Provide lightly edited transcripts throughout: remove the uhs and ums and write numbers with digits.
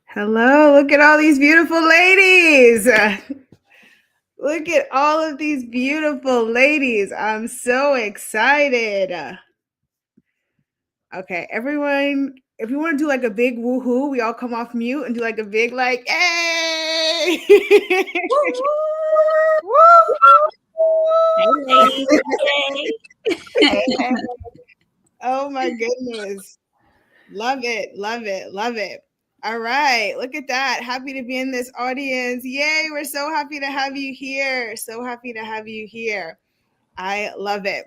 Hello, look at all these beautiful ladies. Look at all of these beautiful ladies. I'm so excited. Okay, everyone, if you want to do like a big woohoo, we all come off mute and do like a big like, hey! Hey, ladies. Hey. Oh my goodness. Love it, love it, love it. All right, look at that. Happy to be in this audience. Yay, we're so happy to have you here. So happy to have you here. I love it.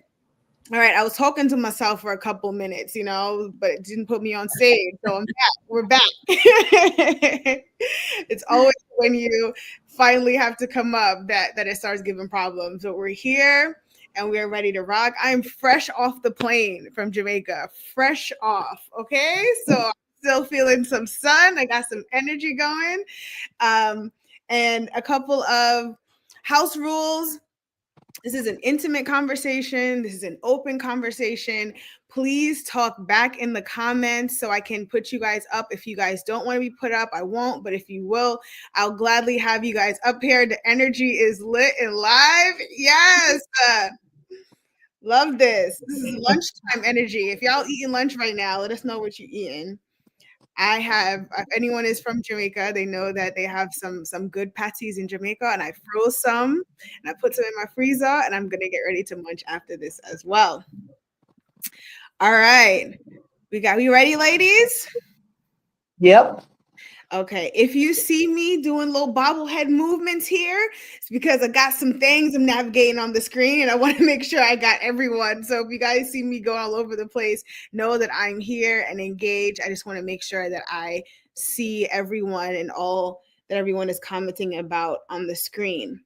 All right, I was talking to myself for a couple minutes, but it didn't put me on stage. So I'm back. We're back. It's always when you finally have to come up that it starts giving problems. But we're here and we're ready to rock. I'm fresh off the plane from Jamaica, fresh off. Okay, so I'm still feeling some sun. I got some energy going, and a couple of house rules. This is an intimate conversation. This is an open conversation. Please talk back in the comments so I can put you guys up. If you guys don't want to be put up, I won't. But if you will, I'll gladly have you guys up here. The energy is lit and live. Yes. Love this. This is lunchtime energy. If y'all eating lunch right now, let us know what you're eating. If anyone is from Jamaica, they know that they have some good patties in Jamaica, and I froze some and I put some in my freezer, and I'm gonna get ready to munch after this as well. All right, we ready, ladies? Yep. Okay, if you see me doing little bobblehead movements here, it's because I got some things I'm navigating on the screen and I want to make sure I got everyone. So if you guys see me go all over the place, know that I'm here and engaged. I just want to make sure that I see everyone and all that everyone is commenting about on the screen.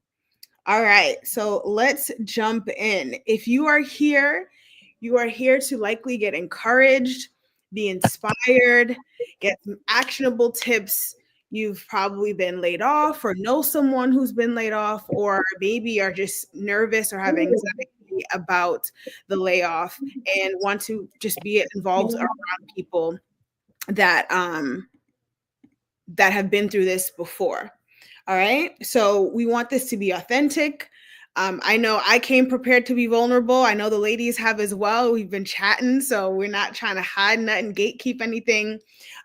All right, so let's jump in. If you are here to likely get encouraged, be inspired, get some actionable tips. You've probably been laid off or know someone who's been laid off, or maybe are just nervous or have anxiety about the layoff and want to just be involved around people that that have been through this before. All right. So we want this to be authentic. I know I came prepared to be vulnerable. I know the ladies have as well. We've been chatting, so we're not trying to hide nothing, gatekeep anything.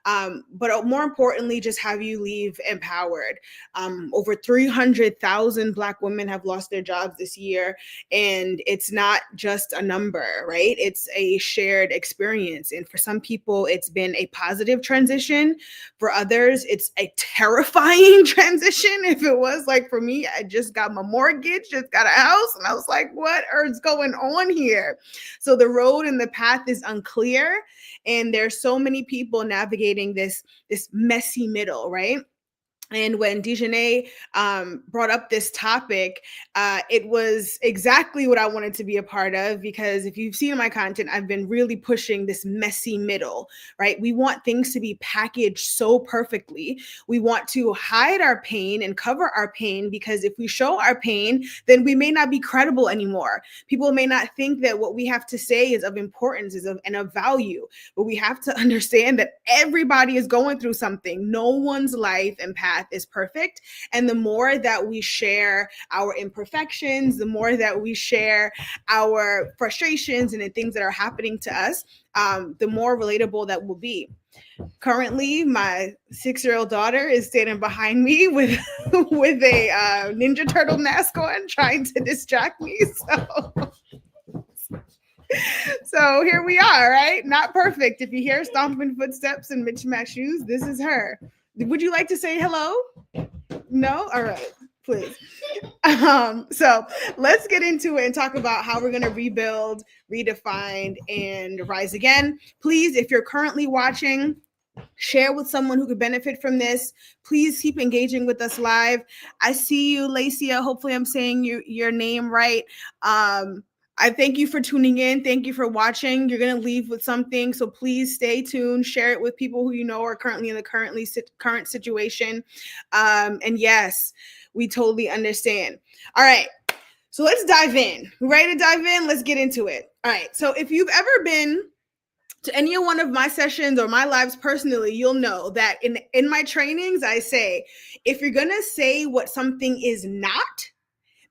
But more importantly, just have you leave empowered. Over 300,000 Black women have lost their jobs this year. And it's not just a number, right? It's a shared experience. And for some people, it's been a positive transition. For others, it's a terrifying transition. If it was like for me, I just got my mortgage, just got a house, and I was like, what is going on here? So the road and the path is unclear. And there's so many people navigating this messy middle, right? And when Dejanay brought up this topic, it was exactly what I wanted to be a part of, because if you've seen my content, I've been really pushing this messy middle, right? We want things to be packaged so perfectly. We want to hide our pain and cover our pain, because if we show our pain, then we may not be credible anymore. People may not think that what we have to say is of importance, and of value. But we have to understand that everybody is going through something. No one's life and path is perfect. And the more that we share our imperfections, the more that we share our frustrations and the things that are happening to us, the more relatable that will be. Currently, my 6-year-old daughter is standing behind me with a Ninja Turtle mask on, trying to distract me. So here we are, right? Not perfect. If you hear stomping footsteps and mismatched shoes, this is her. Would you like to say hello? No? All right, please. So let's get into it and talk about how we're going to rebuild, redefine, and rise again. Please, if you're currently watching, share with someone who could benefit from this. Please keep engaging with us live. I see you, Lacia. Hopefully I'm saying your name right. I thank you for tuning in. Thank you for watching. You're going to leave with something. So please stay tuned. Share it with people who you know are currently in the current situation. And yes, we totally understand. All right. So let's dive in. Ready to dive in? Let's get into it. All right. So if you've ever been to any one of my sessions or my lives personally, you'll know that in my trainings, I say, if you're going to say what something is not,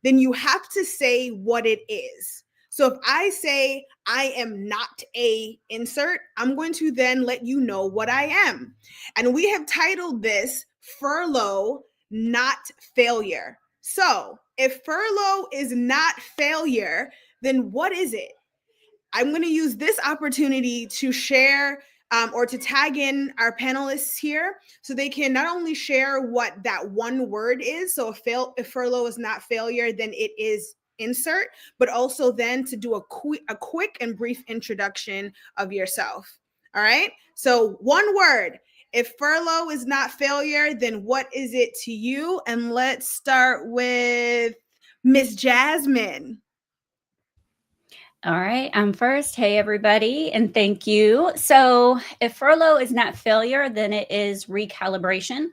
then you have to say what it is. So if I say I am not a insert, I'm going to then let you know what I am. And we have titled this Furlough, Not Failure. So if furlough is not failure, then what is it? I'm going to use this opportunity to share or to tag in our panelists here so they can not only share what that one word is. So if furlough is not failure, then it is insert, but also then to do a quick and brief introduction of yourself. All right. So one word. If furlough is not failure, then what is it to you? And let's start with Miss Jasmine. All right, I'm first. Hey, everybody, and thank you. So if furlough is not failure, then it is recalibration.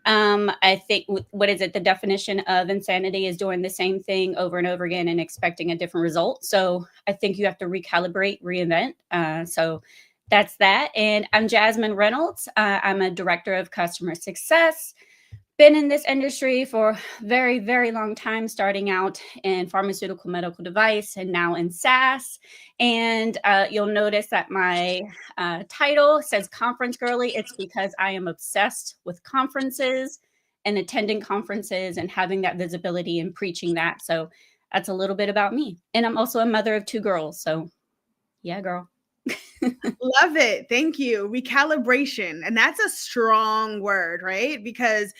I think, what is it? The definition of insanity is doing the same thing over and over again and expecting a different result. So I think you have to recalibrate, reinvent. So that's that. And I'm Jasmine Reynolds. I'm a director of customer success. Been in this industry for a very, very long time, starting out in pharmaceutical medical device and now in SaaS. And you'll notice that my title says conference girly. It's because I am obsessed with conferences and attending conferences and having that visibility and preaching that. So that's a little bit about me. And I'm also a mother of 2 girls. So yeah, girl. Love it. Thank you. Recalibration. And that's a strong word, right? Because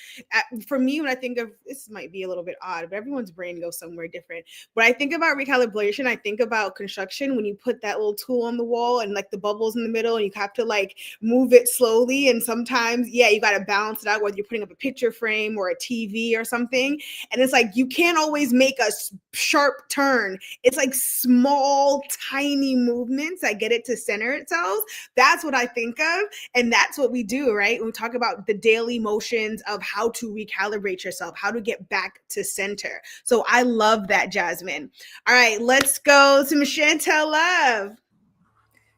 for me, when I think of this, might be a little bit odd, but everyone's brain goes somewhere different. When I think about recalibration, I think about construction when you put that little tool on the wall and like the bubbles in the middle and you have to like move it slowly. And sometimes, yeah, you got to balance it out, whether you're putting up a picture frame or a TV or something. And it's like you can't always make a sharp turn. It's like small, tiny movements that get it to center itself. That's what I think of. And that's what we do, right? When we talk about the daily motions of how to recalibrate yourself, how to get back to center. So I love that, Jasmine. All right, let's go to Chantel Love.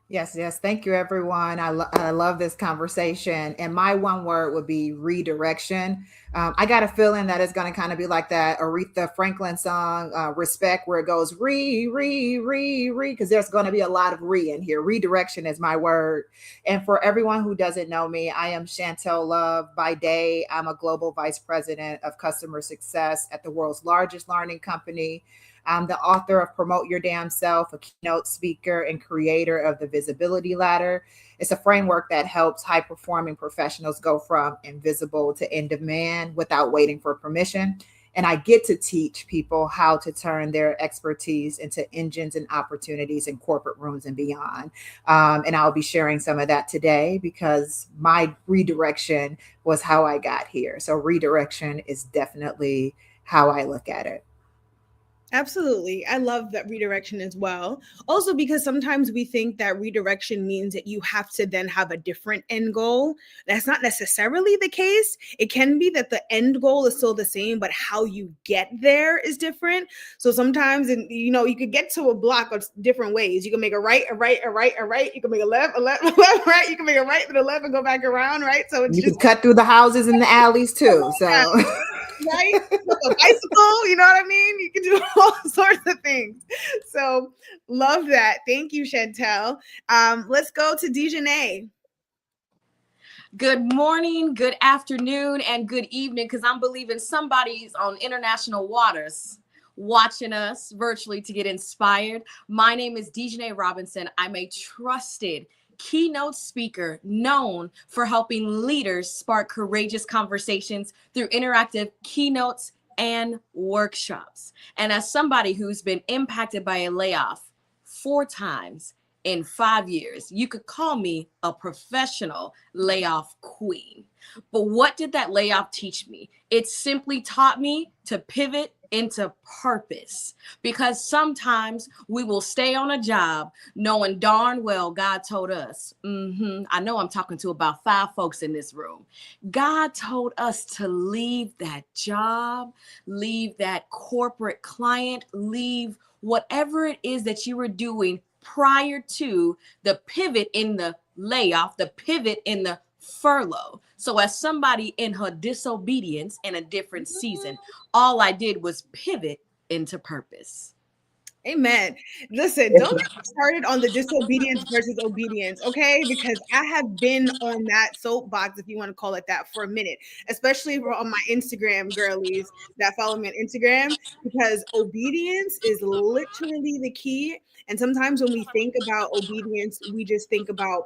Yes. Thank you, everyone. I love this conversation. And my one word would be redirection. I got a feeling that it's going to kind of be like that Aretha Franklin song, Respect, where it goes because there's going to be a lot of in here. Redirection is my word. And for everyone who doesn't know me, I am Chantel Love. By day, I'm a global vice president of customer success at the world's largest learning company. I'm the author of Promote Your Damn Self, a keynote speaker and creator of the Visibility Ladder. It's a framework that helps high-performing professionals go from invisible to in demand without waiting for permission. And I get to teach people how to turn their expertise into engines and opportunities in corporate rooms and beyond. And I'll be sharing some of that today because my redirection was how I got here. So redirection is definitely how I look at it. Absolutely. I love that redirection as well. Also, because sometimes we think that redirection means that you have to then have a different end goal. That's not necessarily the case. It can be that the end goal is still the same, but how you get there is different. So sometimes, you could get to a block of different ways. You can make a right, a right, a right, a right. You can make a left, a left, a left, right. You can make a right, then a left, and go back around, right? So it's you can cut through the houses and the alleys too. So. Right? A bicycle, you know what I mean? You can do all sorts of things. So love that. Thank you, Chantel. Let's go to Dejanay. Good morning, good afternoon, and good evening, because I'm believing somebody's on international waters watching us virtually to get inspired. My name is Dejanay Robinson. I'm a trusted keynote speaker known for helping leaders spark courageous conversations through interactive keynotes and workshops. And as somebody who's been impacted by a layoff 4 times in 5 years, you could call me a professional layoff queen. But what did that layoff teach me? It simply taught me to pivot into purpose, because sometimes we will stay on a job knowing darn well God told us, I know I'm talking to about 5 folks in this room. God told us to leave that job, leave that corporate client, leave whatever it is that you were doing prior to the pivot in the layoff, the pivot in the furlough. So as somebody in her disobedience in a different season, all I did was pivot into purpose. Amen. Listen, don't get me started on the disobedience versus obedience, okay? Because I have been on that soapbox, if you want to call it that, for a minute, especially on my Instagram girlies that follow me on Instagram, because obedience is literally the key. And sometimes when we think about obedience, we just think about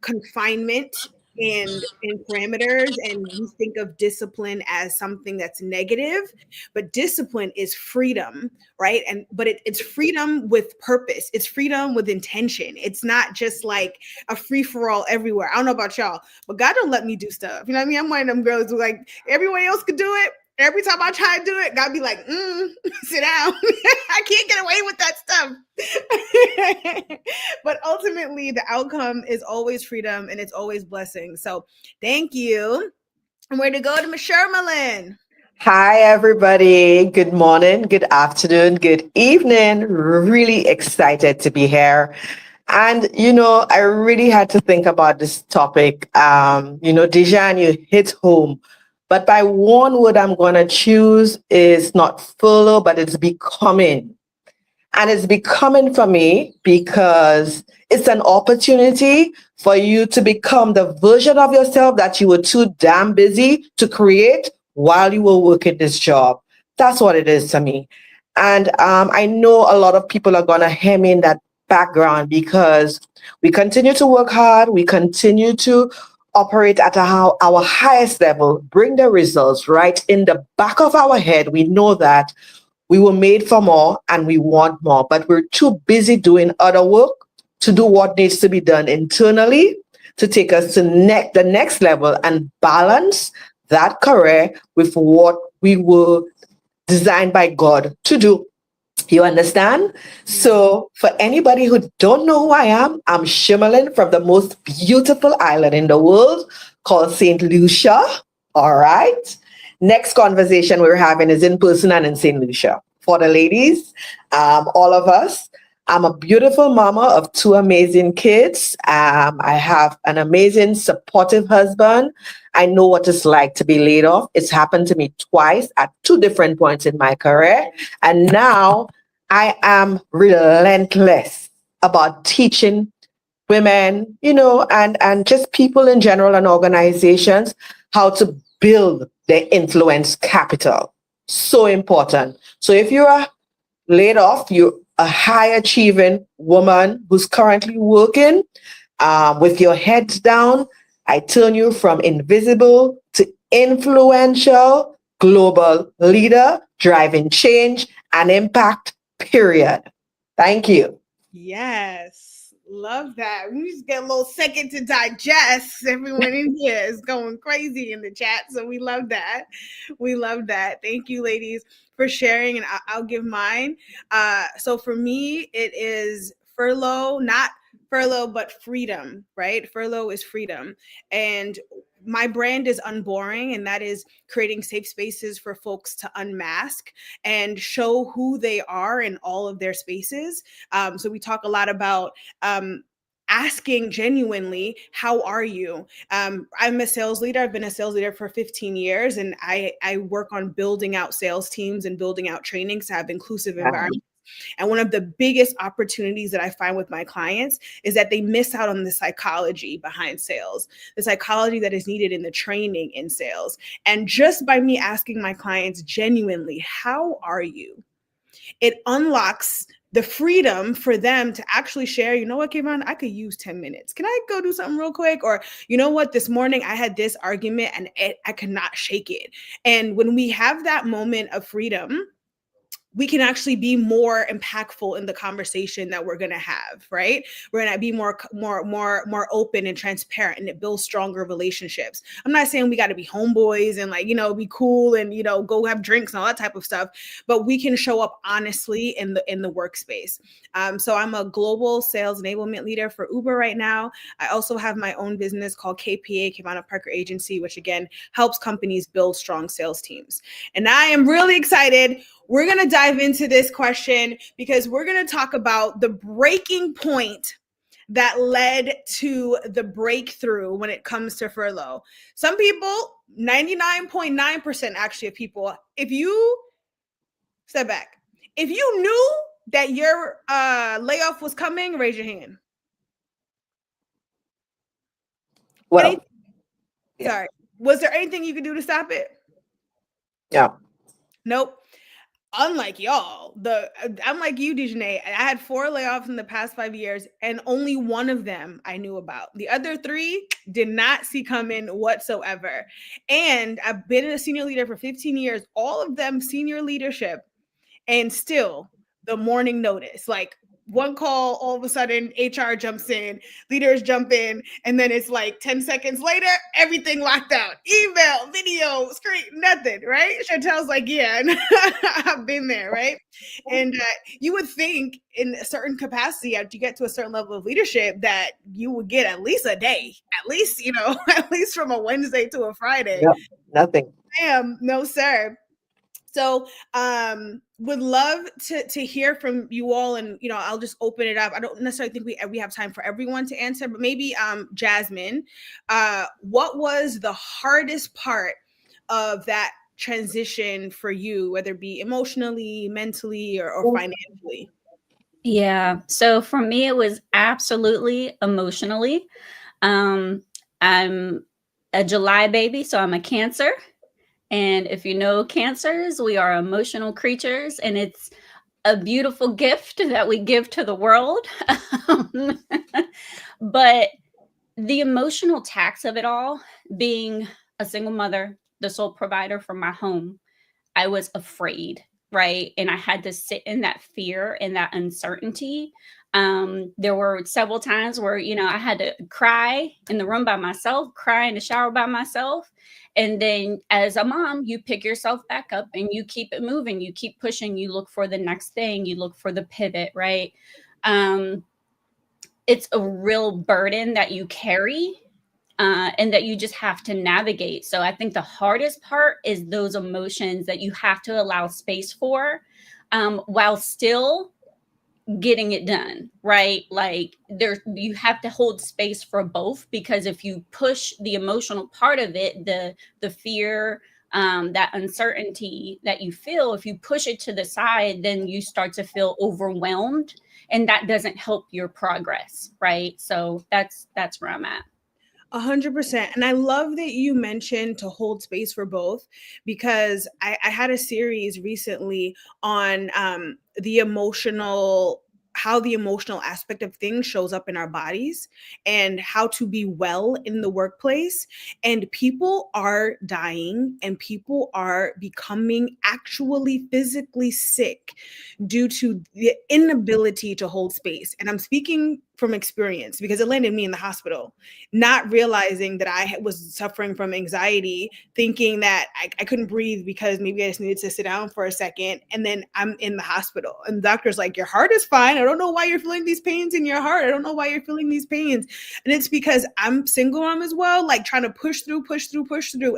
confinement and parameters, and we think of discipline as something that's negative, but discipline is freedom, right? And but it's freedom with purpose, it's freedom with intention. It's not just like a free-for-all everywhere. I don't know about y'all, but God don't let me do stuff, you know what I mean? I'm one of them girls who, like, everyone else could do it. Every time I try to do it, God be like, sit down. I can't get away with that stuff. But ultimately, the outcome is always freedom and it's always blessing. So thank you. And where to go to Miss Shermalyn? Hi, everybody. Good morning, good afternoon, good evening. Really excited to be here. And, I really had to think about this topic. Dejan, you hit home. But by one word I'm going to choose is not furlough, but it's becoming. And it's becoming for me because it's an opportunity for you to become the version of yourself that you were too damn busy to create while you were working this job. That's what it is to me. And I know a lot of people are going to hem in that background because we continue to work hard. We continue to operate at our highest level, bring the results right in the back of our head. We know that we were made for more and we want more, but we're too busy doing other work to do what needs to be done internally to take us to the next level and balance that career with what we were designed by God to do. You understand? So for anybody who don't know who I am, I'm Shermalyn from the most beautiful island in the world called St. Lucia. All right. Next conversation we're having is in person and in St. Lucia. For the ladies, all of us, I'm a beautiful mama of 2 amazing kids. I have an amazing, supportive husband. I know what it's like to be laid off. It's happened to me twice at 2 different points in my career. And now I am relentless about teaching women, and just people in general and organizations how to build their influence capital. So important. So if you're laid off, you're a high achieving woman who's currently working with your head down, I turn you from invisible to influential global leader, driving change and impact, period. Thank you. Yes. Love that. We just get a little second to digest. Everyone in here is going crazy in the chat. So we love that. We love that. Thank you, ladies, for sharing. And I'll give mine. So for me, it is furlough, not furlough, but freedom, right? Furlough is freedom. And my brand is Unboring, and that is creating safe spaces for folks to unmask and show who they are in all of their spaces. So we talk a lot about asking genuinely, how are you? I'm a sales leader. I've been a sales leader for 15 years, and I work on building out sales teams and building out trainings to have inclusive environments. And one of the biggest opportunities that I find with my clients is that they miss out on the psychology behind sales, the psychology that is needed in the training in sales. And just by me asking my clients genuinely, how are you? It unlocks the freedom for them to actually share, you know what, Kayvon, I could use 10 minutes. Can I go do something real quick? Or, you know what, this morning I had this argument and I could not shake it. And when we have that moment of freedom, we can actually be more impactful in the conversation that we're going to have, right? We're going to be more open and transparent, and it builds stronger relationships. I'm not saying we got to be homeboys and be cool and, go have drinks and all that type of stuff, but we can show up honestly in the workspace. So I'm a global sales enablement leader for Uber right now. I also have my own business called KPA, Kayvon Parker Agency, which again helps companies build strong sales teams. And I am really excited. we're going to dive into this question because we're going to talk about the breaking point that led to the breakthrough when it comes to furlough. Some people, 99.9% actually of people, if you step back, if you knew that your layoff was coming, raise your hand. Well, yeah. Sorry. Was there anything you could do to stop it? Yeah. Nope. Unlike y'all, I'm like you, Dejanay. I had 4 layoffs in the past 5 years, and only one of them I knew about. The other 3 did not see coming whatsoever. And I've been a senior leader for 15 years, all of them senior leadership, and still the morning notice. Like one call, all of a sudden HR jumps in, leaders jump in, and then it's like 10 seconds later, everything locked out. Email, video, screen, nothing, right? Chantel's like, yeah, I've been there, right? And you would think in a certain capacity, after you get to a certain level of leadership, that you would get at least a day, at least, at least from a Wednesday to a Friday. No, nothing. No, sir. So would love to hear from you all, and I'll just open it up. I don't necessarily think we have time for everyone to answer, but maybe Jasmine, what was the hardest part of that transition for you, whether it be emotionally, mentally, or financially? Yeah. So for me, it was absolutely emotionally. I'm a July baby, so I'm a Cancer. And if you know Cancers, we are emotional creatures, and it's a beautiful gift that we give to the world. But the emotional tax of it all, being a single mother, the sole provider for my home, I was afraid, right? And I had to sit in that fear and that uncertainty. There were several times where, I had to cry in the room by myself, cry in the shower by myself. And then as a mom, you pick yourself back up and you keep it moving. You keep pushing. You look for the next thing. You look for the pivot, right? It's a real burden that you carry and that you just have to navigate. So I think the hardest part is those emotions that you have to allow space for while still getting it done, right? Like you have to hold space for both, because if you push the emotional part of it, the fear, that uncertainty that you feel, if you push it to the side, then you start to feel overwhelmed, and that doesn't help your progress, right? So that's where I'm at. 100%. And I love that you mentioned to hold space for both, because I had a series recently on how the emotional aspect of things shows up in our bodies and how to be well in the workplace. And people are dying and people are becoming actually physically sick due to the inability to hold space. And I'm speaking from experience because it landed me in the hospital, not realizing that I was suffering from anxiety, thinking that I couldn't breathe because maybe I just needed to sit down for a second. And then I'm in the hospital and the doctor's like, your heart is fine. I don't know why you're feeling these pains in your heart. I don't know why you're feeling these pains. And it's because I'm single mom as well, like trying to push through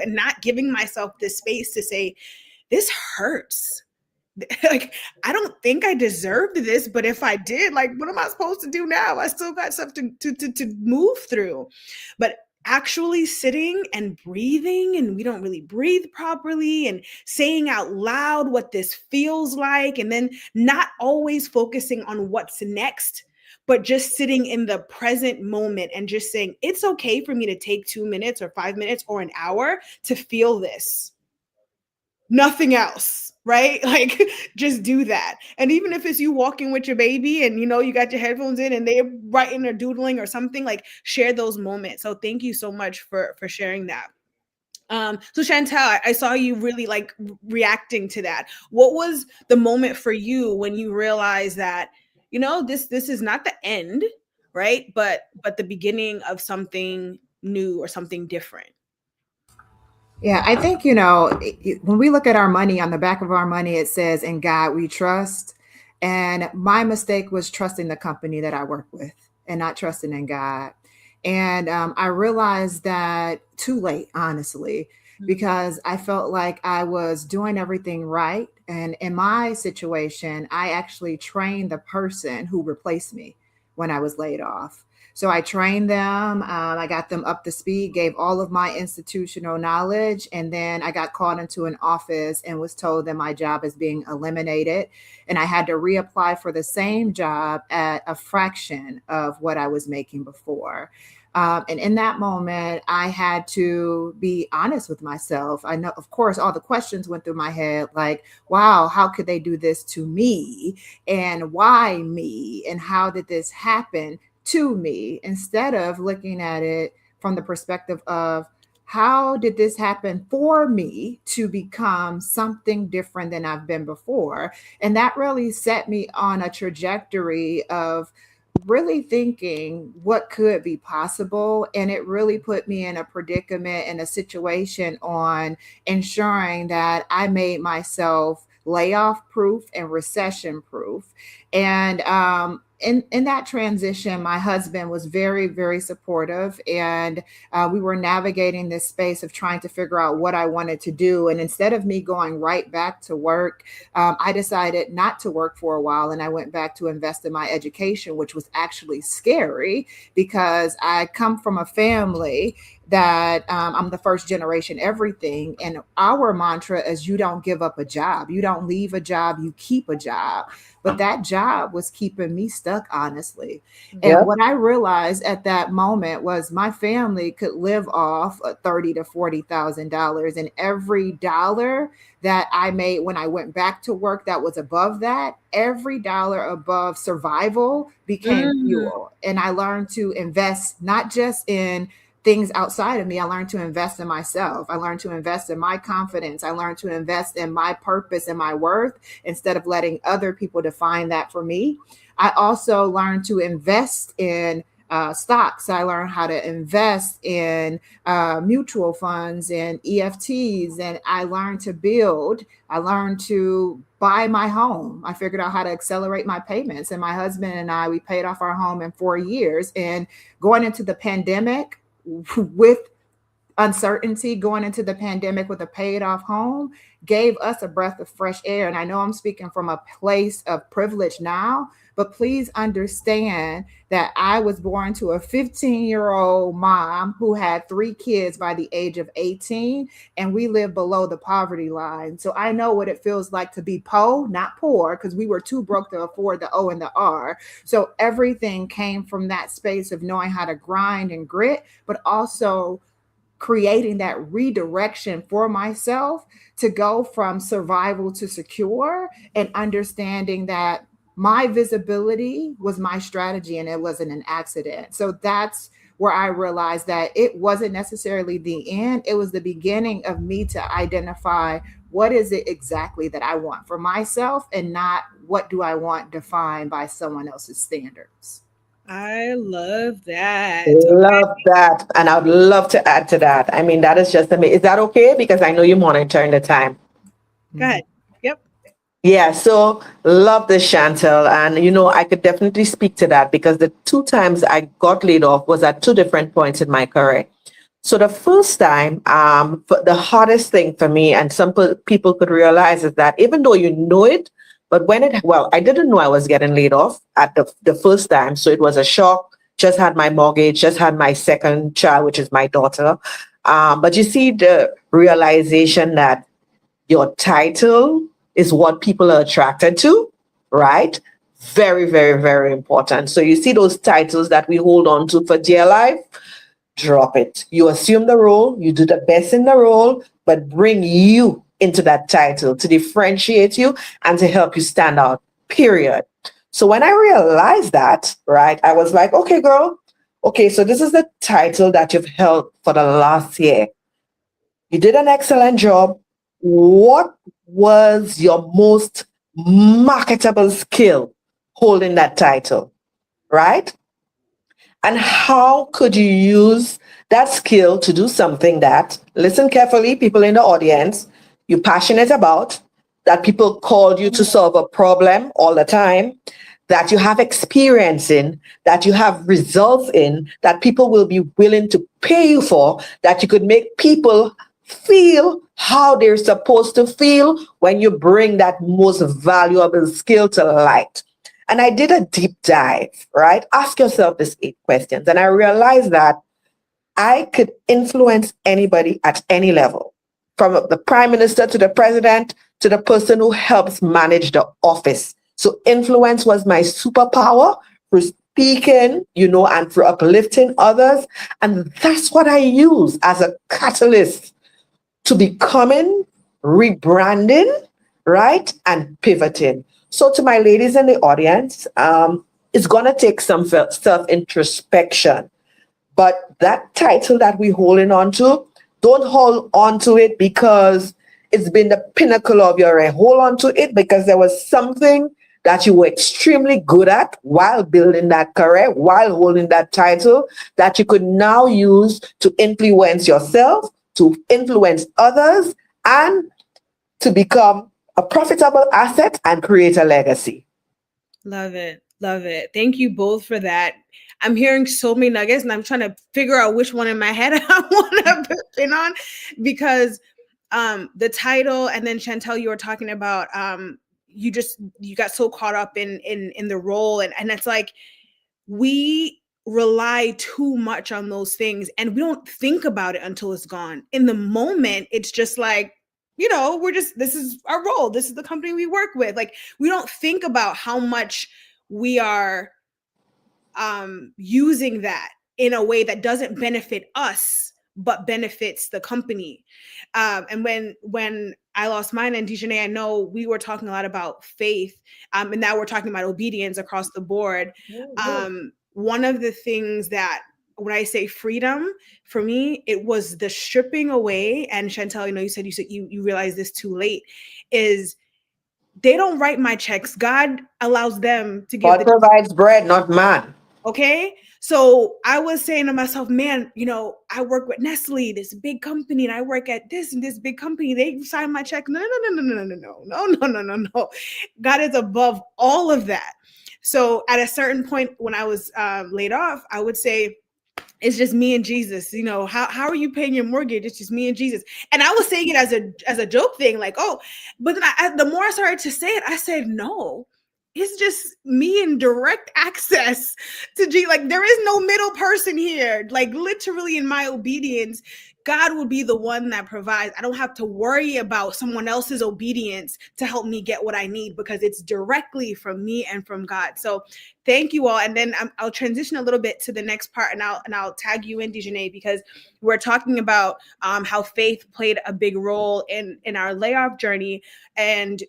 and not giving myself this space to say, this hurts. Like, I don't think I deserved this, but if I did, like, what am I supposed to do now? I still got stuff to move through. But actually sitting and breathing, and we don't really breathe properly, and saying out loud what this feels like, and then not always focusing on what's next, but just sitting in the present moment and just saying, it's okay for me to take 2 minutes or 5 minutes or an hour to feel this. Nothing else, right? Like, just do that. And even if it's you walking with your baby and you got your headphones in and they're writing or doodling or something, like, share those moments. So thank you so much for sharing that. So Chantel, I saw you really like reacting to that. What was the moment for you when you realized that this is not the end, right? But the beginning of something new or something different? Yeah, I think, when we look at our money, on the back of our money, it says, "In God we trust." And my mistake was trusting the company that I work with and not trusting in God. And I realized that too late, honestly, because I felt like I was doing everything right And in my situation, I actually trained the person who replaced me when I was laid off. So I trained them, I got them up to speed, gave all of my institutional knowledge, and then I got called into an office and was told that my job is being eliminated. And I had to reapply for the same job at a fraction of what I was making before. And in that moment, I had to be honest with myself. I know, of course, all the questions went through my head like, wow, how could they do this to me? And why me? And how did this happen to me? Instead of looking at it from the perspective of, how did this happen for me to become something different than I've been before? And that really set me on a trajectory of really thinking what could be possible. And it really put me in a predicament and a situation on ensuring that I made myself layoff proof and recession proof. And in that transition, my husband was very, very supportive. And we were navigating this space of trying to figure out what I wanted to do. And instead of me going right back to work, I decided not to work for a while. And I went back to invest in my education, which was actually scary because I come from a family that I'm the first generation everything. And our mantra is you don't give up a job. You don't leave a job, you keep a job. But that job was keeping me stuck, honestly. And what I realized at that moment was my family could live off $30,000 to $40,000, and every dollar that I made when I went back to work that was above that, every dollar above survival became fuel. And I learned to invest not just in things outside of me. I learned to invest in myself. I learned to invest in my confidence. I learned to invest in my purpose and my worth instead of letting other people define that for me. I also learned to invest in stocks. I learned how to invest in mutual funds and EFTs. And I learned to build. I learned to buy my home. I figured out how to accelerate my payments. And my husband and I, we paid off our home in 4 years. And going into the pandemic, with uncertainty, going into the pandemic with a paid off home gave us a breath of fresh air. And I know I'm speaking from a place of privilege now, but please understand that I was born to a 15-year-old mom who had 3 kids by the age of 18, and we live below the poverty line. So I know what it feels like to be not poor, because we were too broke to afford the O and the R. So everything came from that space of knowing how to grind and grit, but also creating that redirection for myself to go from survival to secure, and understanding that my visibility was my strategy and it wasn't an accident. So that's where I realized that it wasn't necessarily the end. It was the beginning of me to identify what is it exactly that I want for myself, and not what do I want defined by someone else's standards. I love that. Love that. And I would love to add to that. I mean, that is just amazing. Is that okay? Because I know you're monitoring the time. Go ahead. Yep. Yeah, so love this, Chantel. And, I could definitely speak to that because the 2 times I got laid off was at 2 different points in my career. So the first time, the hardest thing for me, and some people could realize, is that even though you know it, but I didn't know I was getting laid off at the first time. So it was a shock. Just had my mortgage, just had my second child, which is my daughter. But you see the realization that your title is what people are attracted to, right? Very, very, very important. So you see those titles that we hold on to for dear life, drop it. You assume the role, you do the best in the role, but bring you into that title to differentiate you and to help you stand out, period. So when I realized that, right, I was like, okay, girl, okay, so this is the title that you've held for the last year. You did an excellent job. What was your most marketable skill holding that title, right? And how could you use that skill to do something that, listen carefully, people in the audience, you're passionate about, that people called you to solve a problem all the time, that you have experience in, that you have results in, that people will be willing to pay you for, that you could make people feel how they're supposed to feel when you bring that most valuable skill to light. And I did a deep dive, right? Ask yourself these 8 questions. And I realized that I could influence anybody at any level, from the prime minister to the president to the person who helps manage the office. So influence was my superpower for speaking, and for uplifting others. And that's what I use as a catalyst to becoming, rebranding, right? And pivoting. So to my ladies in the audience, it's going to take some self-introspection. But that title that we're holding on to, don't hold on to it because it's been the pinnacle of your life. Hold on to it because there was something that you were extremely good at while building that career, while holding that title, that you could now use to influence yourself, to influence others, and to become a profitable asset and create a legacy. Love it. Love it. Thank you both for that. I'm hearing so many nuggets and I'm trying to figure out which one in my head I want to pin on, because the title, and then Chantel, you were talking about you got so caught up in the role, and it's like we rely too much on those things and we don't think about it until it's gone. In the moment, it's just like, this is our role. This is the company we work with. Like, we don't think about how much we are using that in a way that doesn't benefit us, but benefits the company. And when I lost mine, and Dejanay, I know we were talking a lot about faith, and now we're talking about obedience across the board. One of the things that, when I say freedom, for me, it was the stripping away. And Chantel, you said you realized this too late, is they don't write my checks. God allows them to give. God provides bread, not man. Okay. So I was saying to myself, man, I work with Nestle, this big company, and I work at this and this big company. They sign my check. No. God is above all of that. So at a certain point when I was laid off, I would say, it's just me and Jesus. How are you paying your mortgage? It's just me and Jesus. And I was saying it as a joke thing, like, oh, but then the more I started to say it, I said, no, it's just me in direct access to Jesus. Like, there is no middle person here. Like, literally, in my obedience, God will be the one that provides. I don't have to worry about someone else's obedience to help me get what I need, because it's directly from me and from God. So thank you all. And then I'll transition a little bit to the next part, and I'll tag you in, Dejanay, because we're talking about how faith played a big role in our layoff journey. And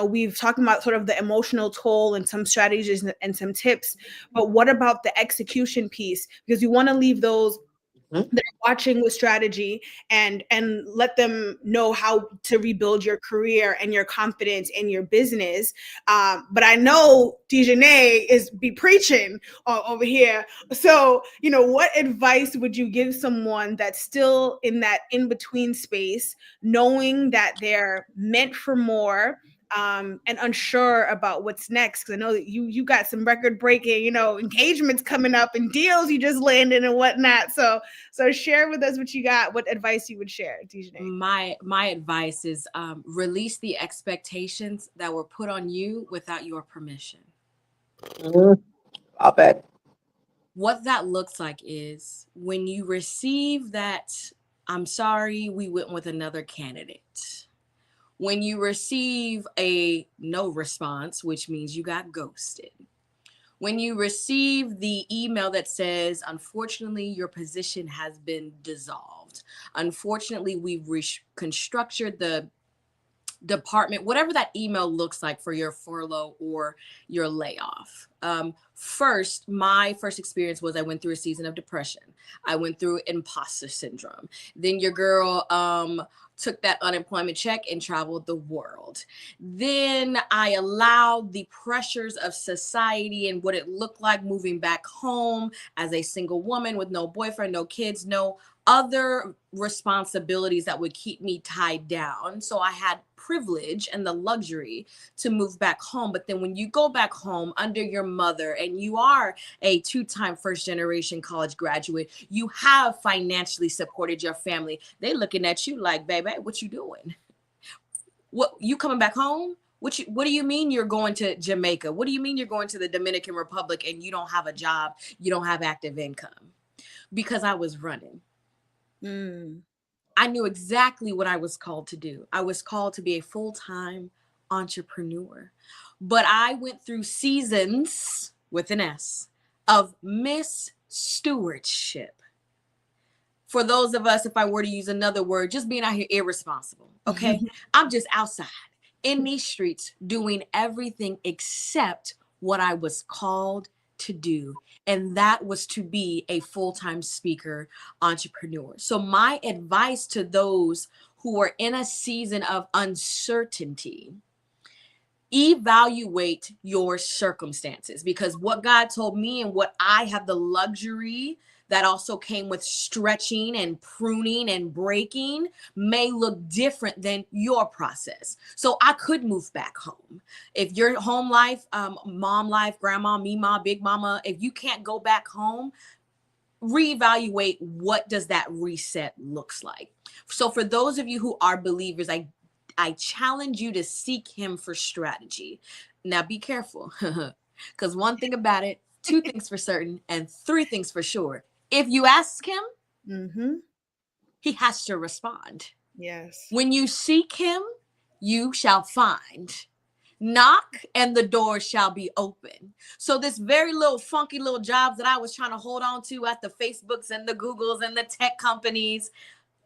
we've talked about sort of the emotional toll and some strategies and some tips, but what about the execution piece? Because you want to leave those that are watching with strategy and let them know how to rebuild your career and your confidence in your business. But I know Dejanay is be preaching over here. So, what advice would you give someone that's still in that in-between space, knowing that they're meant for more, and unsure about what's next? Because I know that you got some record-breaking, engagements coming up and deals you just landed and whatnot. So share with us what you got, what advice you would share, Dejanay. My advice is release the expectations that were put on you without your permission. I bet. What that looks like is when you receive that, I'm sorry, we went with another candidate. When you receive a no response, which means you got ghosted. When you receive the email that says, unfortunately, your position has been dissolved. Unfortunately, we've reconstructed the department, whatever that email looks like for your furlough or your layoff. My first experience was I went through a season of depression. I went through imposter syndrome. Then your girl took that unemployment check and traveled the world. Then I allowed the pressures of society and what it looked like moving back home as a single woman with no boyfriend, no kids, no other responsibilities that would keep me tied down. So I had privilege and the luxury to move back home. But then when you go back home under your mother and you are a 2-time first generation college graduate, you have financially supported your family. They looking at you like, baby, what you doing? What, you coming back home? What do you mean you're going to Jamaica? What do you mean you're going to the Dominican Republic and you don't have a job? You don't have active income? Because I was running. I knew exactly what I was called to do. I was called to be a full-time entrepreneur. But I went through seasons with an S of misstewardship. For those of us, if I were to use another word, just being out here irresponsible. Okay. I'm just outside in these streets doing everything except what I was called to do. And that was to be a full-time speaker entrepreneur. So my advice to those who are in a season of uncertainty, evaluate your circumstances, because what God told me and what I have the luxury that also came with stretching and pruning and breaking may look different than your process. So I could move back home. If your home life, mom life, grandma, mima, big mama, if you can't go back home, reevaluate what does that reset looks like. So for those of you who are believers, I challenge you to seek him for strategy. Now be careful, because one thing about it, 2 things for certain, and 3 things for sure. If you ask him, he has to respond. Yes. When you seek him, you shall find. Knock and the door shall be open. So this very little funky little jobs that I was trying to hold on to at the Facebooks and the Googles and the tech companies,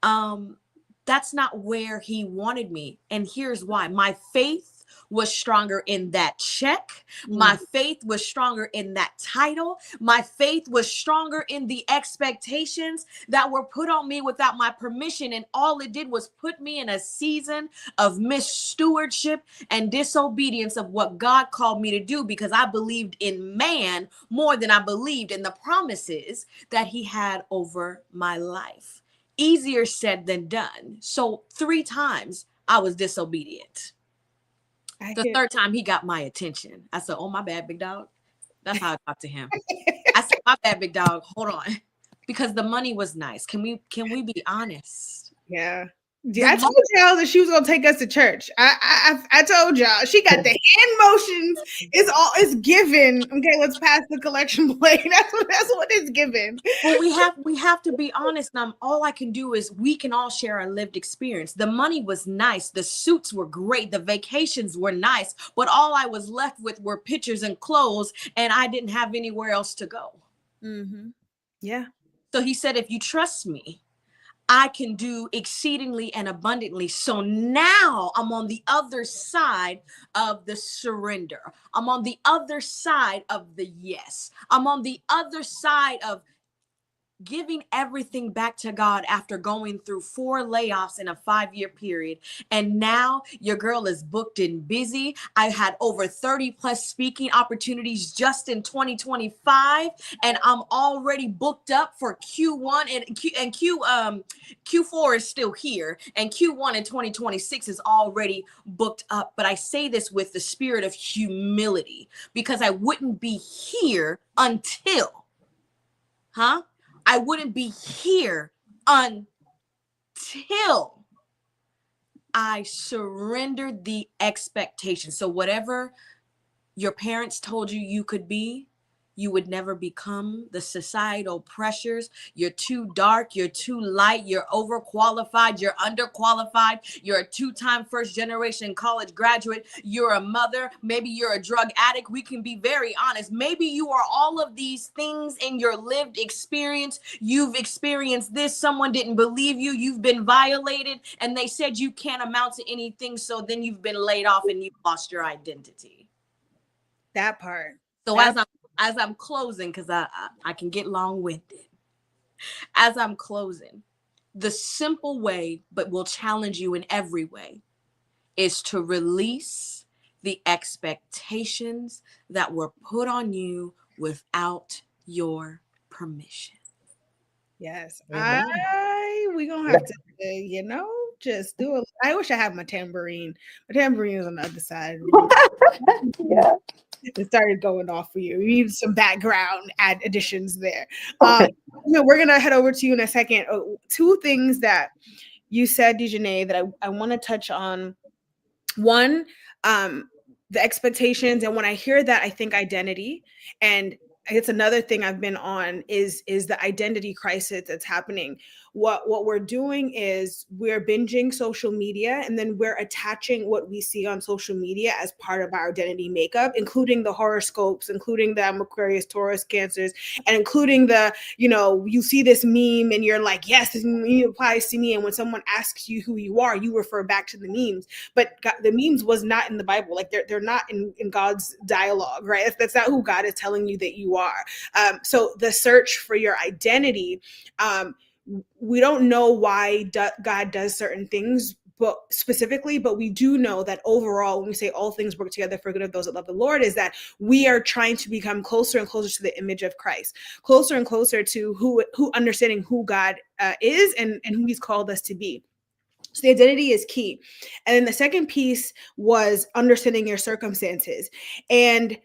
that's not where he wanted me. And here's why. My faith was stronger in that check. My faith was stronger in that title. My faith was stronger in the expectations that were put on me without my permission. And all it did was put me in a season of misstewardship and disobedience of what God called me to do, because I believed in man more than I believed in the promises that he had over my life. Easier said than done. So 3 times I was disobedient. The 3rd time he got my attention. I said, oh, my bad, big dog. That's how I talked to him. I said, my bad, big dog. Hold on. Because the money was nice. Can we be honest? Yeah. I told y'all that she was gonna take us to church. I told y'all she got the hand motions. It's given. Okay, let's pass the collection plate. That's what it's given. Well, we have to be honest. Now, all I can do is we can all share our lived experience. The money was nice. The suits were great. The vacations were nice. But all I was left with were pictures and clothes, and I didn't have anywhere else to go. Yeah. So he said, if you trust me, I can do exceedingly and abundantly. So now I'm on the other side of the surrender. I'm on the other side of the yes. I'm on the other side of giving everything back to God after going through 4 layoffs in a 5-year period. And now your girl is booked and busy. I had over 30 plus speaking opportunities just in 2025. And I'm already booked up for Q1 and Q4 is still here. And Q1 in 2026 is already booked up. But I say this with the spirit of humility, because I wouldn't be here until, I wouldn't be here until I surrendered the expectation. So whatever your parents told you you could be, you would never become. The societal pressures, you're too dark, you're too light, you're overqualified, you're underqualified, you're a 2-time first generation college graduate, you're a mother, maybe you're a drug addict. We can be very honest. Maybe you are all of these things in your lived experience. You've experienced this, someone didn't believe you, you've been violated, and they said you can't amount to anything, so then you've been laid off and you've lost your identity. That part. So as I'm closing, because I can get long-winded. As I'm closing, the simple way, but will challenge you in every way, is to release the expectations that were put on you without your permission. Yes. Amen. We're gonna have to, just do it. I wish I had my tambourine. My tambourine is on the other side. Yeah. It started going off for you. You need some background additions there. Okay. We're gonna head over to you in a second. Two things that you said, Dejanay, that I want to touch on. One, the expectations, and when I hear that, I think identity. And it's another thing I've been on is the identity crisis that's happening. What we're doing is we're binging social media, and then we're attaching what we see on social media as part of our identity makeup, including the horoscopes, including the Aquarius, Taurus, Cancers, and including the, you see this meme and you're like, yes, this meme applies to me. And when someone asks you who you are, you refer back to the memes. But God, the memes was not in the Bible. Like they're not in God's dialogue, right? That's not who God is telling you that you are. So the search for your identity, we don't know why God does certain things, but specifically, but we do know that overall, when we say all things work together for good of those that love the Lord, is that we are trying to become closer and closer to the image of Christ, closer and closer to who understanding who God is and who He's called us to be. So the identity is key. And then the second piece was understanding your circumstances. And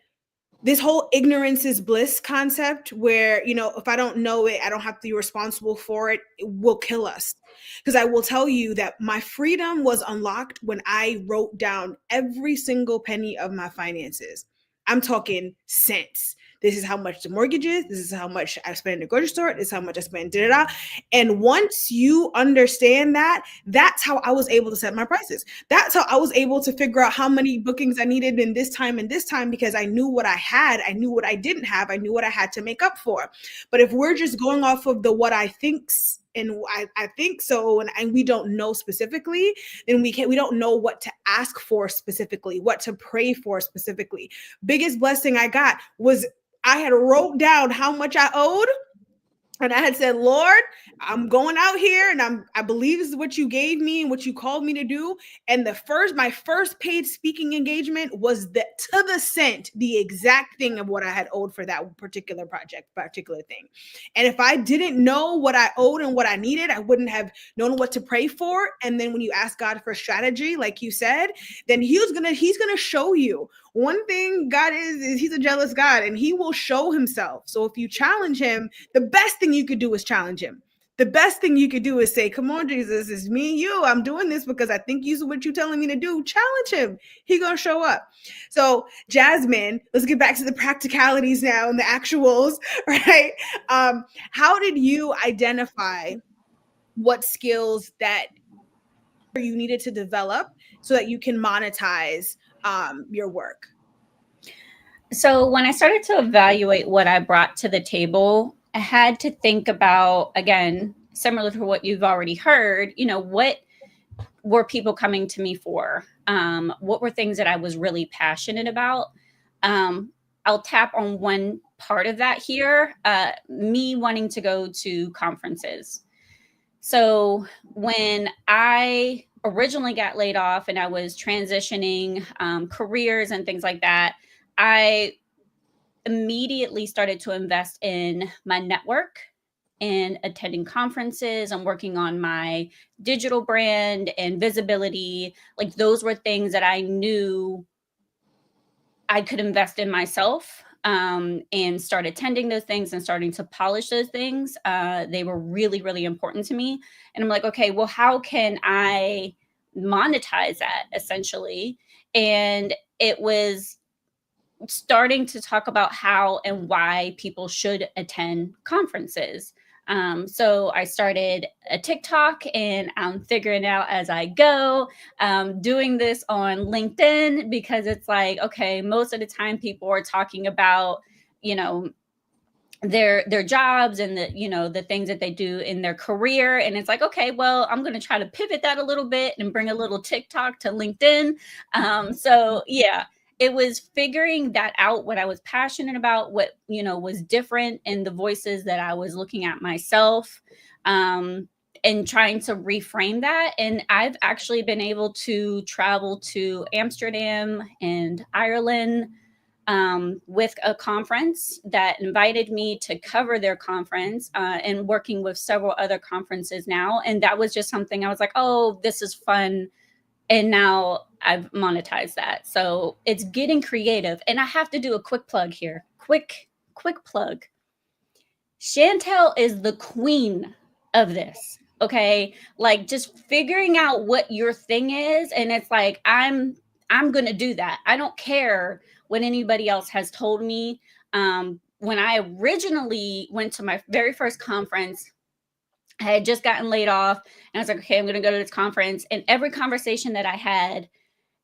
this whole ignorance is bliss concept where, if I don't know it, I don't have to be responsible for it, it will kill us. Because I will tell you that my freedom was unlocked when I wrote down every single penny of my finances. I'm talking cents. This is how much the mortgage is. This is how much I spend in the grocery store. This is how much I spend. And once you understand that, that's how I was able to set my prices. That's how I was able to figure out how many bookings I needed in this time and this time, because I knew what I had. I knew what I didn't have. I knew what I had to make up for. But if we're just going off of the what I think's and I think so, and we don't know specifically, then we don't know what to ask for specifically, what to pray for specifically. Biggest blessing I got was I had wrote down how much I owed. And I had said, Lord, I'm going out here and I believe this is what you gave me and what you called me to do. And my first paid speaking engagement was to the cent, the exact thing of what I had owed for that particular thing. And if I didn't know what I owed and what I needed, I wouldn't have known what to pray for. And then when you ask God for strategy, like you said, then he's going to show you. One thing God is He's a jealous God, and He will show Himself. So if you challenge Him, the best thing you could do is challenge Him. The best thing you could do is say, come on, Jesus, it's me and you. I'm doing this because I think you what you're telling me to do. Challenge Him. He's going to show up. So Jasmine, let's get back to the practicalities now and the actuals, right? How did you identify what skills that you needed to develop so that you can monetize your work? So when I started to evaluate what I brought to the table, I had to think about, again, similar to what you've already heard, what were people coming to me for? What were things that I was really passionate about? I'll tap on one part of that here, me wanting to go to conferences. So when I originally got laid off and I was transitioning careers and things like that, I immediately started to invest in my network and attending conferences and working on my digital brand and visibility. Like those were things that I knew I could invest in myself, and start attending those things and starting to polish those things. They were really, really important to me. And I'm like, okay, well, how can I monetize that essentially? And it was starting to talk about how and why people should attend conferences. So I started a TikTok and I'm figuring out as I go, doing this on LinkedIn, because it's like, okay, most of the time people are talking about, their jobs and the things that they do in their career. And it's like, okay, well, I'm going to try to pivot that a little bit and bring a little TikTok to LinkedIn. So yeah, it was figuring that out, what I was passionate about, what, was different in the voices that I was looking at myself, and trying to reframe that. And I've actually been able to travel to Amsterdam and Ireland, with a conference that invited me to cover their conference, and working with several other conferences now. And that was just something I was like, oh, this is fun. And now I've monetized that. So it's getting creative. And I have to do a quick plug here. Quick plug. Chantel is the queen of this. Okay. Like just figuring out what your thing is. And it's like, I'm going to do that. I don't care what anybody else has told me. When I originally went to my very first conference, I had just gotten laid off and I was like, okay, I'm going to go to this conference. And every conversation that I had,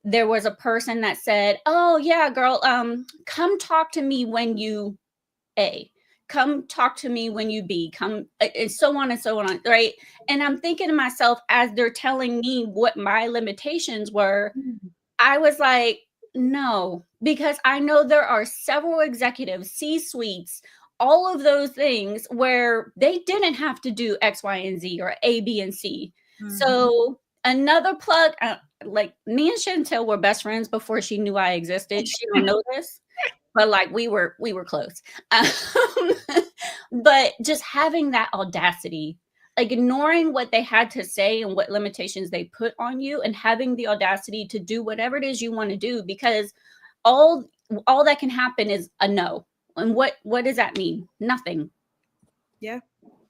there was a person that said, oh yeah, girl, come talk to me when you A, come talk to me when you B, come, and so on and so on. Right. And I'm thinking to myself, as they're telling me what my limitations were, I was like, no, because I know there are several executives, C-suites, all of those things where they didn't have to do X, Y, and Z or A, B, and C. So another plug, like me and Chantel were best friends before she knew I existed. She don't know this, but like we were close. But just having that audacity, like ignoring what they had to say and what limitations they put on you, and having the audacity to do whatever it is you want to do, because all that can happen is a no. And what does that mean? Nothing. Yeah.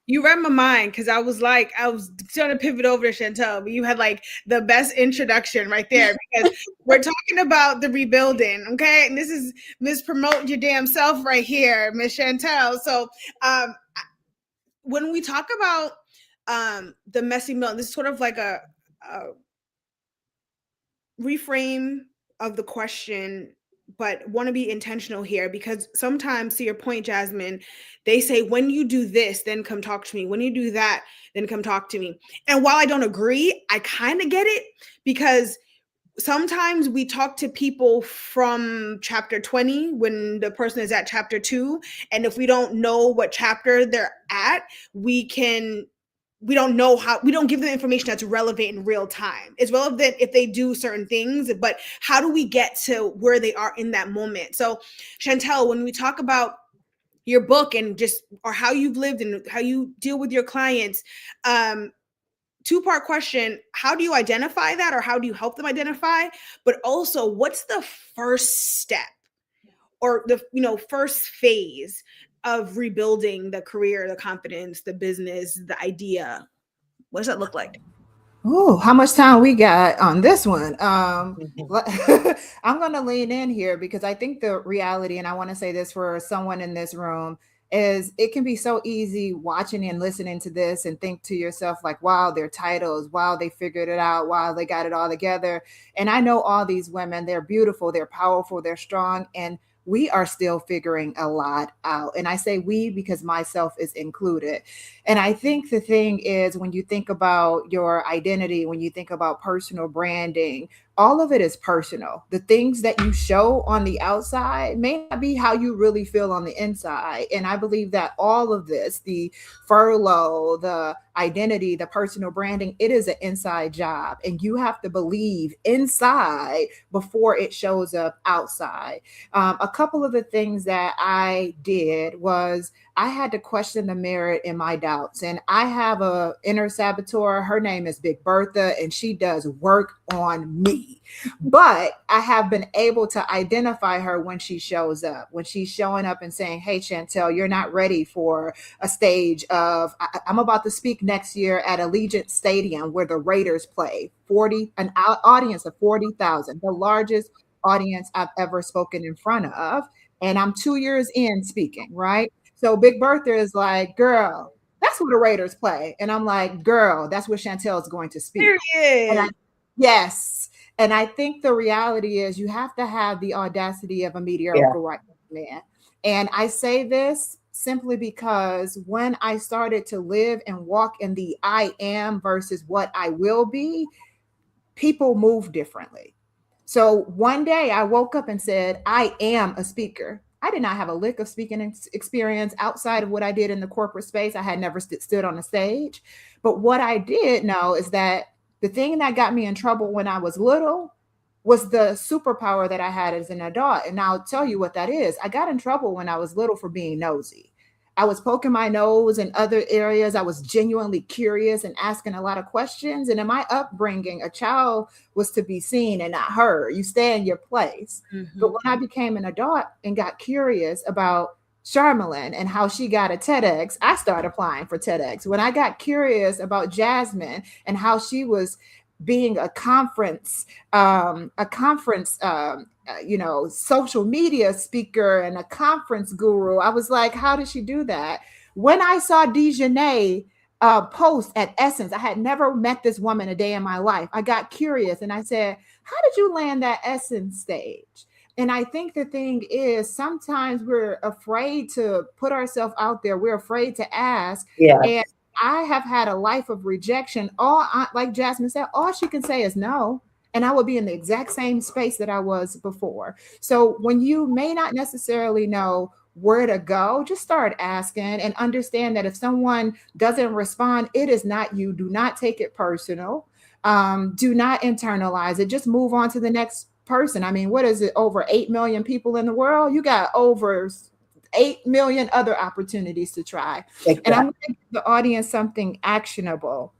You read my mind, because I was trying to pivot over to Chantel, but you had like the best introduction right there, because we're talking about the rebuilding, okay? And this is Miss Promote Your Damn Self right here, Miss Chantel. So when we talk about the messy middle, this is sort of like a reframe of the question, but want to be intentional here, because sometimes, to your point, Jasmine, they say, when you do this, then come talk to me. When you do that, then come talk to me. And while I don't agree, I kind of get it, because sometimes we talk to people from chapter 20 when the person is at chapter 2. And if we don't know what chapter they're at, we don't know how, we don't give them information that's relevant in real time. It's relevant if they do certain things, but how do we get to where they are in that moment? So Chantel, when we talk about your book and just, or how you've lived and how you deal with your clients, two-part question: how do you identify that, or how do you help them identify? But also, what's the first step, or the first phase of rebuilding the career, the confidence, the business, the idea? What does that look like? Oh, how much time we got on this one? I'm going to lean in here, because I think the reality, and I want to say this for someone in this room, is it can be so easy watching and listening to this and think to yourself like, wow, their titles, wow, they figured it out, wow, they got it all together. And I know all these women, they're beautiful, they're powerful, they're strong, and we are still figuring a lot out. And I say we because myself is included. And I think the thing is, when you think about your identity, when you think about personal branding, all of it is personal. The things that you show on the outside may not be how you really feel on the inside. And I believe that all of this, the furlough, the identity, the personal branding, it is an inside job. And you have to believe inside before it shows up outside. A couple of the things that I did was I had to question the merit in my doubts. And I have a inner saboteur. Her name is Big Bertha, and she does work on me. But I have been able to identify her when she shows up, when she's showing up and saying, hey, Chantel, you're not ready for a stage of, I'm about to speak next year at Allegiant Stadium where the Raiders play, an audience of 40,000, the largest audience I've ever spoken in front of. And I'm 2 years in speaking, right? So Big Bertha is like, girl, that's where the Raiders play. And I'm like, girl, that's where Chantel is going to speak. Period. Yes. And I think the reality is you have to have the audacity of a mediocre white man. And I say this simply because when I started to live and walk in the I am versus what I will be, people move differently. So one day I woke up and said, I am a speaker. I did not have a lick of speaking experience outside of what I did in the corporate space. I had never stood on a stage. But what I did know is that the thing that got me in trouble when I was little was the superpower that I had as an adult. And I'll tell you what that is. I got in trouble when I was little for being nosy. I was poking my nose in other areas. I was genuinely curious and asking a lot of questions. And in my upbringing, a child was to be seen and not heard. You stay in your place. Mm-hmm. But when I became an adult and got curious about Charmelin and how she got a TEDx, I started applying for TEDx. When I got curious about Jasmine and how she was being a conference, social media speaker and a conference guru, I was like, how did she do that? When I saw Dejanay post at Essence, I had never met this woman a day in my life. I got curious and I said, how did you land that Essence stage? And I think the thing is, sometimes we're afraid to put ourselves out there. We're afraid to ask. Yeah. And I have had a life of rejection. Like Jasmine said, all she can say is no. And I will be in the exact same space that I was before. So when you may not necessarily know where to go, just start asking and understand that if someone doesn't respond, it is not you. Do not take it personal. Do not internalize it. Just move on to the next person. I mean, what is it? Over 8 million people in the world. You got over 8 million other opportunities to try. Exactly. And I'm going to give the audience something actionable.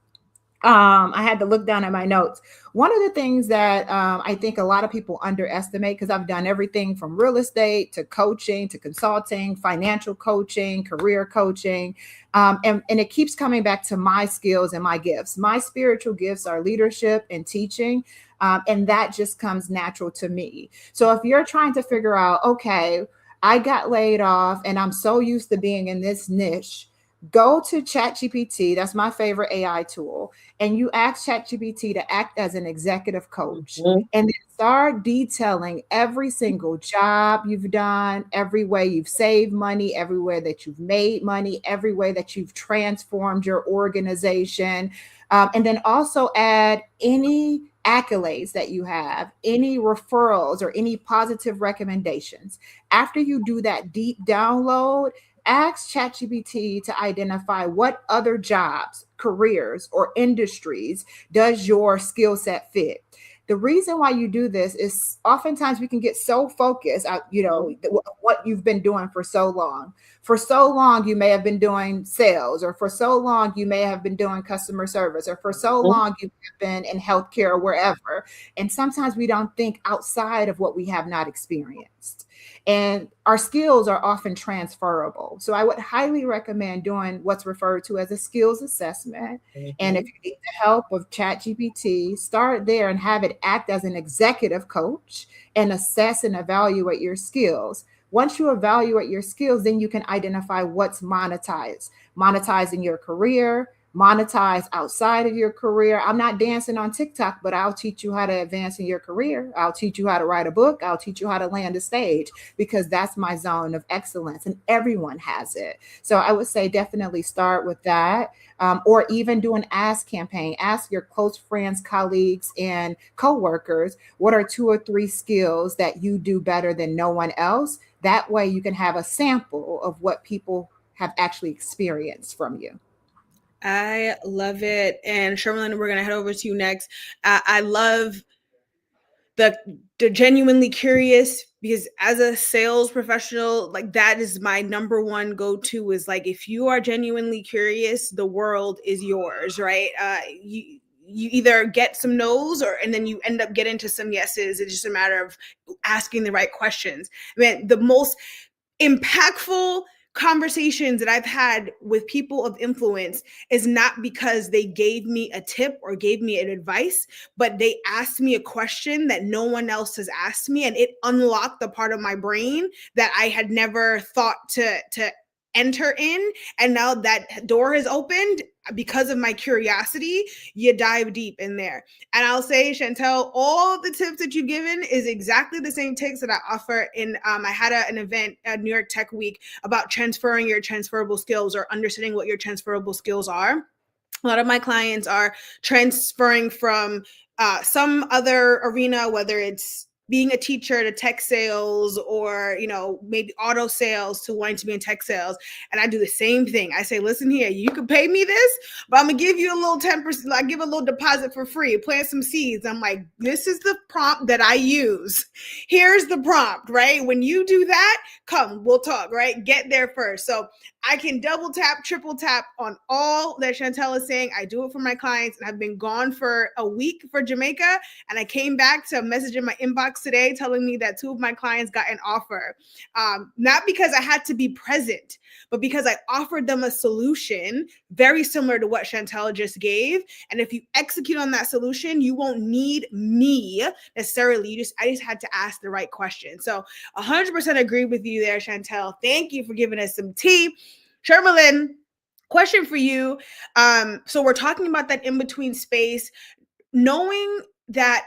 I had to look down at my notes. One of the things that I think a lot of people underestimate, because I've done everything from real estate to coaching to consulting, financial coaching, career coaching, and it keeps coming back to my skills and my gifts. My spiritual gifts are leadership and teaching, and that just comes natural to me. So if you're trying to figure out, okay, I got laid off and I'm so used to being in this niche, go to ChatGPT. That's my favorite AI tool. And you ask ChatGPT to act as an executive coach, and then start detailing every single job you've done, every way you've saved money, everywhere that you've made money, every way that you've transformed your organization. And then also add any accolades that you have, any referrals or any positive recommendations. After you do that deep download, ask ChatGPT to identify what other jobs, careers, or industries does your skill set fit. The reason why you do this is oftentimes we can get so focused on, what you've been doing for so long. For so long, you may have been doing sales, or for so long, you may have been doing customer service, or for so long, you've been in healthcare or wherever. And sometimes we don't think outside of what we have not experienced. And our skills are often transferable. So I would highly recommend doing what's referred to as a skills assessment. And if you need the help of ChatGPT, start there and have it act as an executive coach and assess and evaluate your skills. Once you evaluate your skills, then you can identify what's monetizing your career, monetize outside of your career. I'm not dancing on TikTok, but I'll teach you how to advance in your career. I'll teach you how to write a book. I'll teach you how to land a stage, because that's my zone of excellence and everyone has it. So I would say definitely start with that, or even do an ask campaign. Ask your close friends, colleagues, and coworkers, what are 2 or 3 skills that you do better than no one else? That way you can have a sample of what people have actually experienced from you. I love it. And Charmelin, we're going to head over to you next. I love the genuinely curious, because as a sales professional, like that is my number one go-to, is like, if you are genuinely curious, the world is yours, right? You either get some no's and then you end up getting to some yeses. It's just a matter of asking the right questions. I mean, the most impactful conversations that I've had with people of influence is not because they gave me a tip or gave me an advice, but they asked me a question that no one else has asked me, and it unlocked the part of my brain that I had never thought to enter in. And now that door has opened because of my curiosity. You dive deep in there. And I'll say, Chantel, all the tips that you've given is exactly the same tips that I offer in, I had an event at New York Tech Week about transferring your transferable skills, or understanding what your transferable skills are. A lot of my clients are transferring from some other arena, whether it's being a teacher to tech sales, or, maybe auto sales to wanting to be in tech sales. And I do the same thing. I say, listen here, you can pay me this, but I'm gonna give you a little 10%. I give a little deposit for free, plant some seeds. I'm like, this is the prompt that I use. Here's the prompt, right? When you do that, come, we'll talk, right? Get there first. So I can double tap, triple tap on all that Chantel is saying. I do it for my clients, and I've been gone for a week for Jamaica, and I came back to a message in my inbox today telling me that 2 of my clients got an offer. Not because I had to be present, but because I offered them a solution very similar to what Chantel just gave. And if you execute on that solution, you won't need me necessarily. I just had to ask the right question. So 100% agree with you there, Chantel. Thank you for giving us some tea. Shermalyn, question for you. So we're talking about that in-between space, knowing that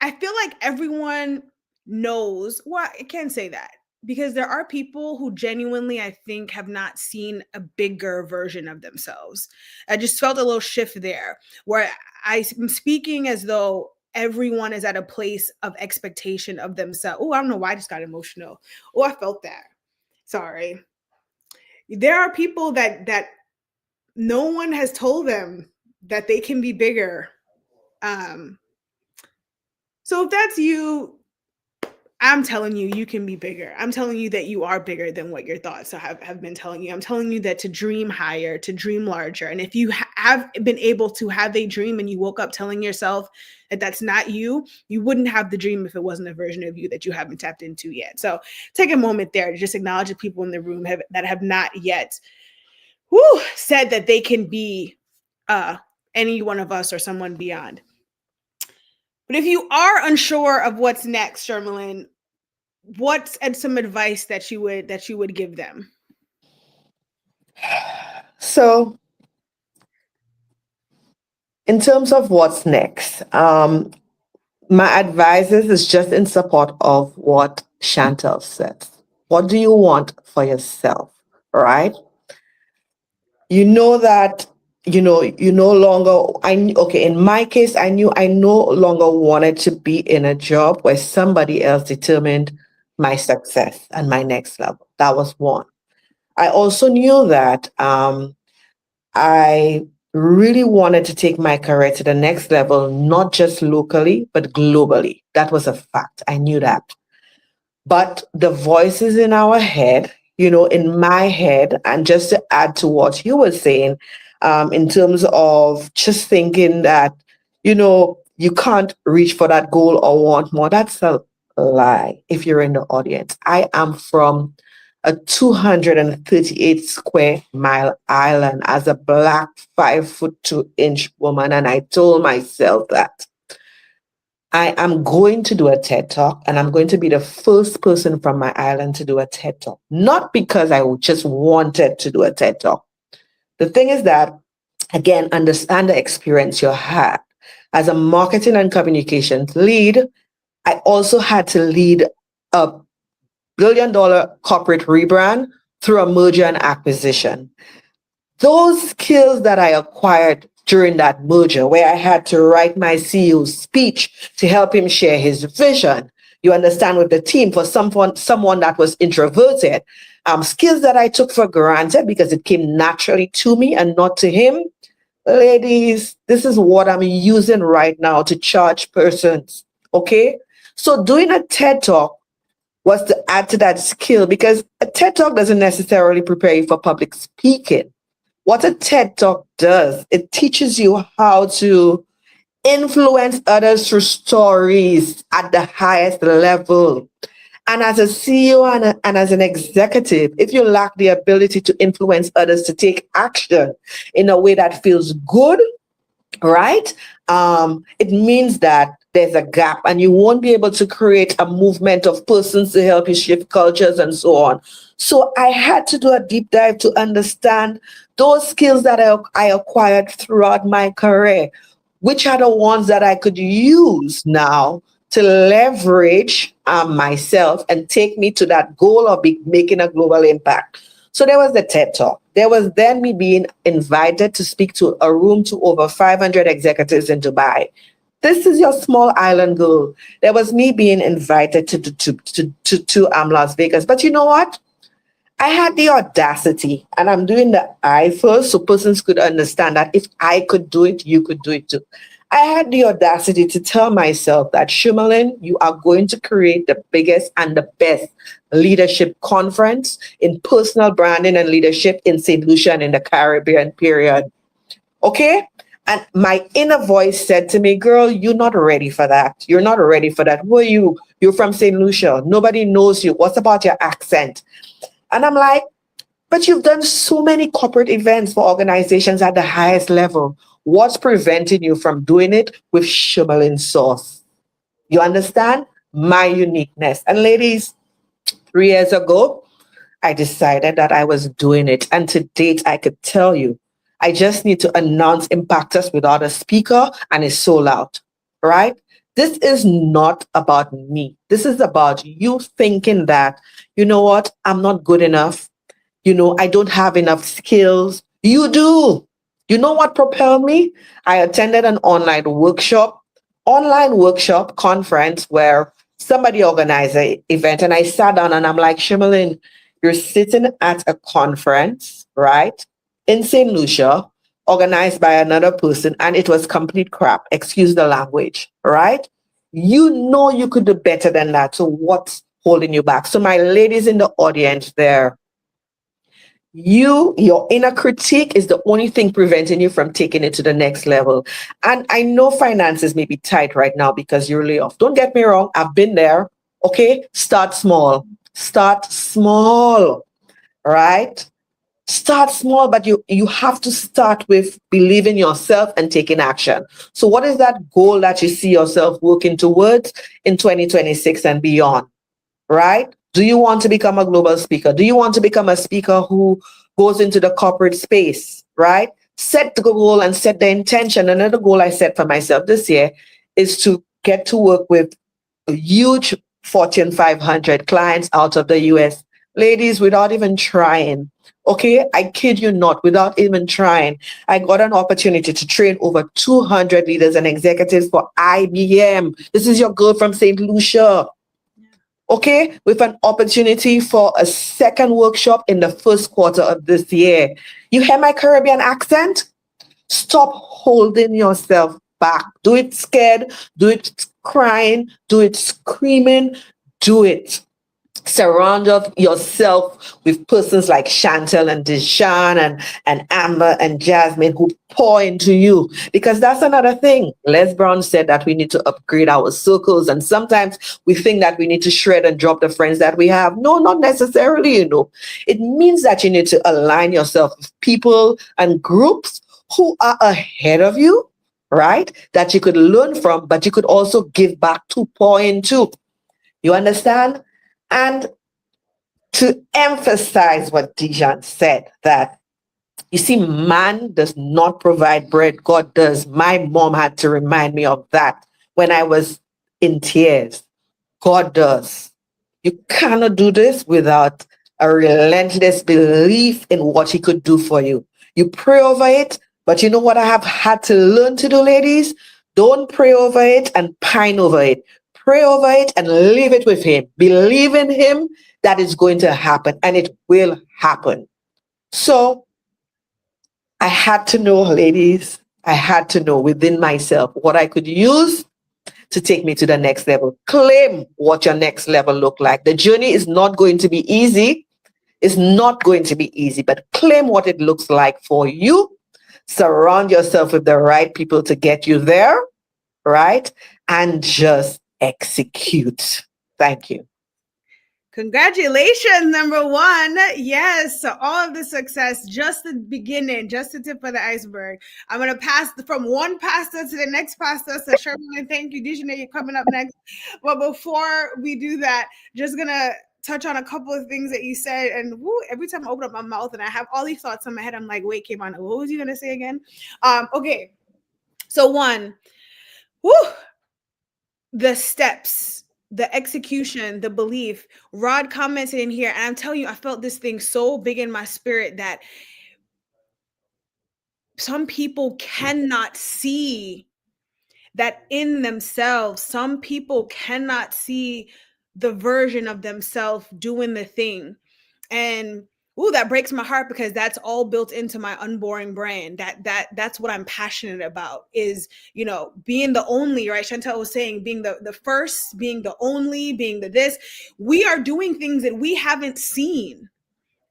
I feel like everyone knows, well, I can't say that, because there are people who genuinely, I think, have not seen a bigger version of themselves. I just felt a little shift there where I'm speaking as though everyone is at a place of expectation of themselves. Oh, I don't know why I just got emotional. Oh, I felt that. Sorry. There are people that no one has told them that they can be bigger. So if that's you, I'm telling you, you can be bigger. I'm telling you that you are bigger than what your thoughts have been telling you. I'm telling you that to dream higher, to dream larger. And if you have been able to have a dream and you woke up telling yourself that that's not you, you wouldn't have the dream if it wasn't a version of you that you haven't tapped into yet. So take a moment there to just acknowledge the people in the room that have not yet said that they can be any one of us or someone beyond. But if you are unsure of what's next, Shermalyn, what's some advice that you would give them? So, in terms of what's next, my advice is just in support of what Chantel said. What do you want for yourself, right? You know that you no longer. In my case, I knew I no longer wanted to be in a job where somebody else determined my success and my next level. That was one. I also knew that I really wanted to take my career to the next level, not just locally, but globally. That was a fact. I knew that. But the voices in our head, in my head, and just to add to what you were saying, in terms of just thinking that, you can't reach for that goal or want more, that's a lie if you're in the audience. I am from a 238 square mile island as a Black 5'2" woman. And I told myself that I am going to do a TED Talk, and I'm going to be the first person from my island to do a TED Talk. Not because I just wanted to do a TED Talk. The thing is that, again, understand the experience you had. As a marketing and communications lead, I also had to lead a billion-dollar corporate rebrand through a merger and acquisition. Those skills that I acquired during that merger, where I had to write my CEO's speech to help him share his vision, you understand, with the team, for someone that was introverted, skills that I took for granted because it came naturally to me and not to him. Ladies, this is what I'm using right now to charge persons. Okay? So doing a TED Talk was to add to that skill, because a TED Talk doesn't necessarily prepare you for public speaking. What a TED Talk does, it teaches you how to influence others through stories at the highest level. And as a CEO and as an executive, if you lack the ability to influence others to take action in a way that feels good, right? It means that there's a gap, and you won't be able to create a movement of persons to help you shift cultures and so on. So I had to do a deep dive to understand those skills that I acquired throughout my career, which are the ones that I could use now to leverage myself and take me to that goal of making a global impact. So there was the TED Talk. There was then me being invited to speak to a room to over 500 executives in Dubai. This is your small island girl. There was me being invited to Las Vegas. But you know what? I had the audacity, and I'm doing the I first so persons could understand that if I could do it, you could do it too. I had the audacity to tell myself that, Shumalin, you are going to create the biggest and the best leadership conference in personal branding and leadership in St. Lucia and in the Caribbean, period. Okay? And my inner voice said to me, girl, you're not ready for that. You're not ready for that. Who are you? You're from St. Lucia. Nobody knows you. What's about your accent? And I'm like, but you've done so many corporate events for organizations at the highest level. What's preventing you from doing it with Shumalin sauce? You understand? My uniqueness. And ladies, 3 years ago, I decided that I was doing it. And to date, I could tell you, I just need to announce Impactus without a speaker and it's sold out, right? This is not about me. This is about you thinking that, you know what, I'm not good enough. I don't have enough skills. You do. You know what propelled me? I attended an online workshop conference where somebody organized an event and I sat down and I'm like, Shimelin, you're sitting at a conference, right? In St. Lucia, organized by another person, and it was complete crap. Excuse the language, right? You know you could do better than that. So what's holding you back? So my ladies in the audience there, your inner critique is the only thing preventing you from taking it to the next level. And I know finances may be tight right now because you're laid off. Don't get me wrong, I've been there. Okay, start small. Start small, right? Start small, but you have to start with believing yourself and taking action. So what is that goal that you see yourself working towards in 2026 and beyond, right? Do you want to become a global speaker? Do you want to become a speaker who goes into the corporate space, right? Set the goal and set the intention. Another goal I set for myself this year is to get to work with huge Fortune 500 clients out of the US. Ladies, without even trying, okay, I kid you not, without even trying, I got an opportunity to train over 200 leaders and executives for IBM. This is your girl from St. Lucia. Okay, with an opportunity for a second workshop in the first quarter of this year. You hear my Caribbean accent? Stop holding yourself back. Do it scared, do it crying, do it screaming, do it. Surround yourself with persons like Chantel and Deshawn and Amber and Jasmine who pour into you. Because that's another thing. Les Brown said that we need to upgrade our circles. And sometimes we think that we need to shred and drop the friends that we have. No, not necessarily, It means that you need to align yourself with people and groups who are ahead of you, right? That you could learn from, but you could also give back to, pour into. You understand? And to emphasize what Dijon said, that you see, man does not provide bread, God does. My mom had to remind me of that when I was in tears. God does. You cannot do this without a relentless belief in what he could do for you. You pray over it, but you know what I have had to learn to do, ladies? Don't pray over it and pine over it. Pray over it and leave it with him. Believe in him that it's going to happen, and it will happen. So I had to know, ladies, I had to know within myself what I could use to take me to the next level. Claim what your next level look like. The journey is not going to be easy. It's not going to be easy, but claim what it looks like for you. Surround yourself with the right people to get you there, right? And just execute. Thank you. Congratulations, number one. Yes, so all of the success, just the beginning, just the tip of the iceberg. I'm going to pass from one pastor to the next pastor. So Sherman, thank you. Dijane, you're coming up next. But before we do that, just going to touch on a couple of things that you said. And every time I open up my mouth and I have all these thoughts in my head, I'm like, wait, Kayvon, what was you going to say again? Okay, so one, the steps, the execution, the belief. Rod commented in here, and I'm telling you, I felt this thing so big in my spirit that some people cannot see that in themselves, some people cannot see the version of themselves doing the thing. And that breaks my heart, because that's all built into my unboring brand. That's what I'm passionate about, is, being the only, right? Chantel was saying, being the first, being the only, being the this. We are doing things that we haven't seen.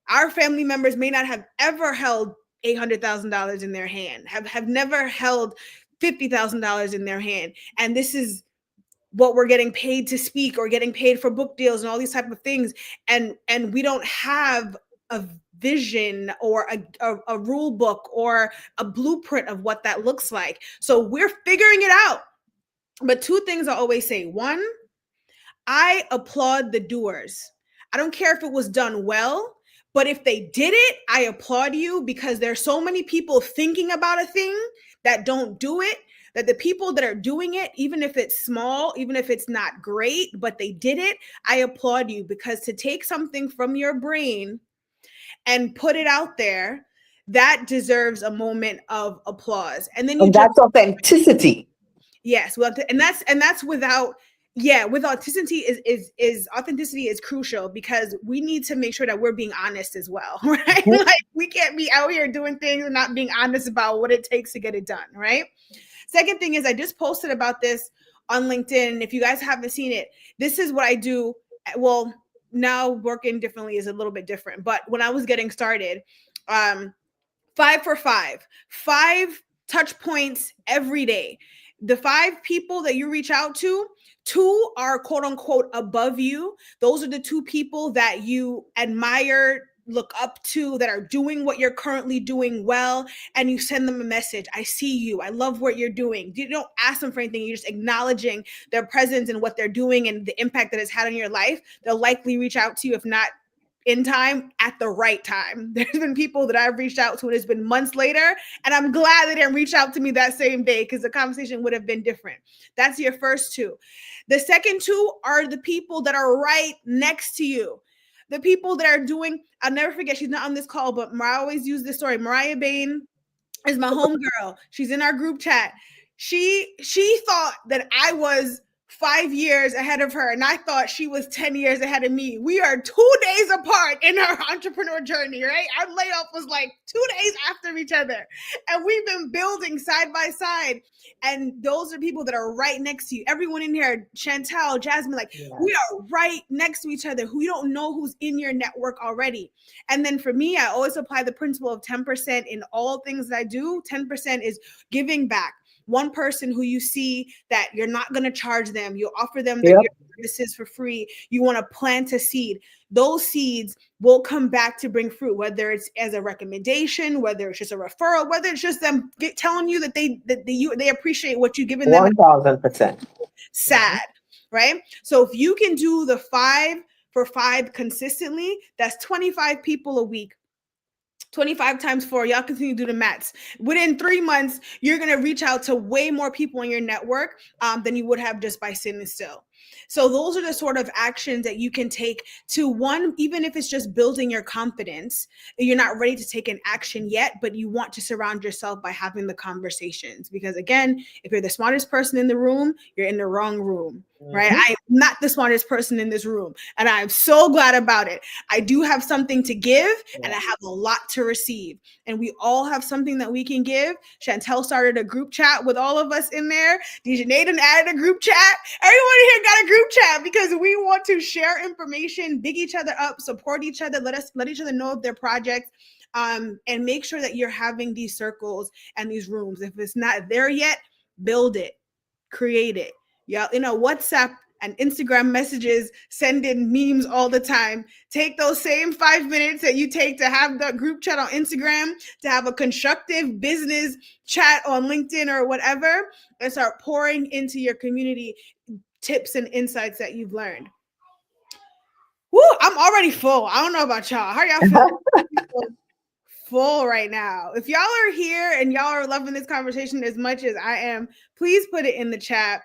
Our family members may not have ever held $800,000 in their hand, have never held $50,000 in their hand. And this is what we're getting paid to speak, or getting paid for book deals and all these type of things. And we don't have a vision or a rule book or a blueprint of what that looks like. So we're figuring it out. But two things I always say. One, I applaud the doers. I don't care if it was done well, but if they did it, I applaud you, because there's so many people thinking about a thing that don't do it, that the people that are doing it, even if it's small, even if it's not great, but they did it, I applaud you, because to take something from your brain and put it out there, that deserves a moment of applause. And then that's authenticity. Yes, well, and that's without, with authenticity is authenticity is crucial, because we need to make sure that we're being honest as well, right? Like, we can't be out here doing things and not being honest about what it takes to get it done, right? Second thing is, I just posted about this on LinkedIn. If you guys haven't seen it, this is what I do. Well, now working differently is a little bit different, but when I was getting started, 5 for 5 touch points every day. The 5 people that you reach out to, 2 are quote unquote above you. Those are the 2 people that you admire, look up to, that are doing what you're currently doing well, and you send them a message. I see you. I love what you're doing. You don't ask them for anything. You're just acknowledging their presence and what they're doing and the impact that it's had on your life. They'll likely reach out to you, if not in time, at the right time. There's been people that I've reached out to and it's been months later, and I'm glad they didn't reach out to me that same day, because the conversation would have been different. That's your first 2. The second 2 are the people that are right next to you. The people that are doing, I'll never forget, she's not on this call, but I always use this story. Mariah Bain is my homegirl. She's in our group chat. She thought that I was 5 years ahead of her, and I thought she was 10 years ahead of me. We are 2 days apart in our entrepreneur journey, right? Our layoff was like 2 days after each other, and we've been building side by side. And those are people that are right next to you. Everyone in here, Chantel, Jasmine, we are right next to each other, who you don't know who's in your network already. And then for me, I always apply the principle of 10% in all things that I do. 10% is giving back. One person who you see that you're not going to charge them, you offer them your services for free, you want to plant a seed. Those seeds will come back to bring fruit, whether it's as a recommendation, whether it's just a referral, whether it's just them telling you that they appreciate what you've given them. 1,000%. Sad, right? So if you can do the 5 for 5 consistently, that's 25 people a week. 25 times 4, y'all continue to do the maths. Within 3 months, you're going to reach out to way more people in your network than you would have just by sitting still. So those are the sort of actions that you can take to, one, even if it's just building your confidence, you're not ready to take an action yet, but you want to surround yourself by having the conversations. Because again, if you're the smartest person in the room, you're in the wrong room, right? I'm not the smartest person in this room, and I'm so glad about it. I do have something to give, and I have a lot to receive, and we all have something that we can give. Chantel started a group chat with all of us in there. DJ Nathan added a group chat. Everyone here got a group chat, because we want to share information, big each other up, support each other, let each other know of their projects, and make sure that you're having these circles and these rooms. If it's not there yet, build it, create it. Yeah, WhatsApp and Instagram messages, send in memes all the time. Take those same 5 minutes that you take to have the group chat on Instagram, to have a constructive business chat on LinkedIn or whatever, and start pouring into your community tips and insights that you've learned. Woo, I'm already full. I don't know about y'all. How are y'all feeling? Full right now. If y'all are here and y'all are loving this conversation as much as I am, please put it in the chat.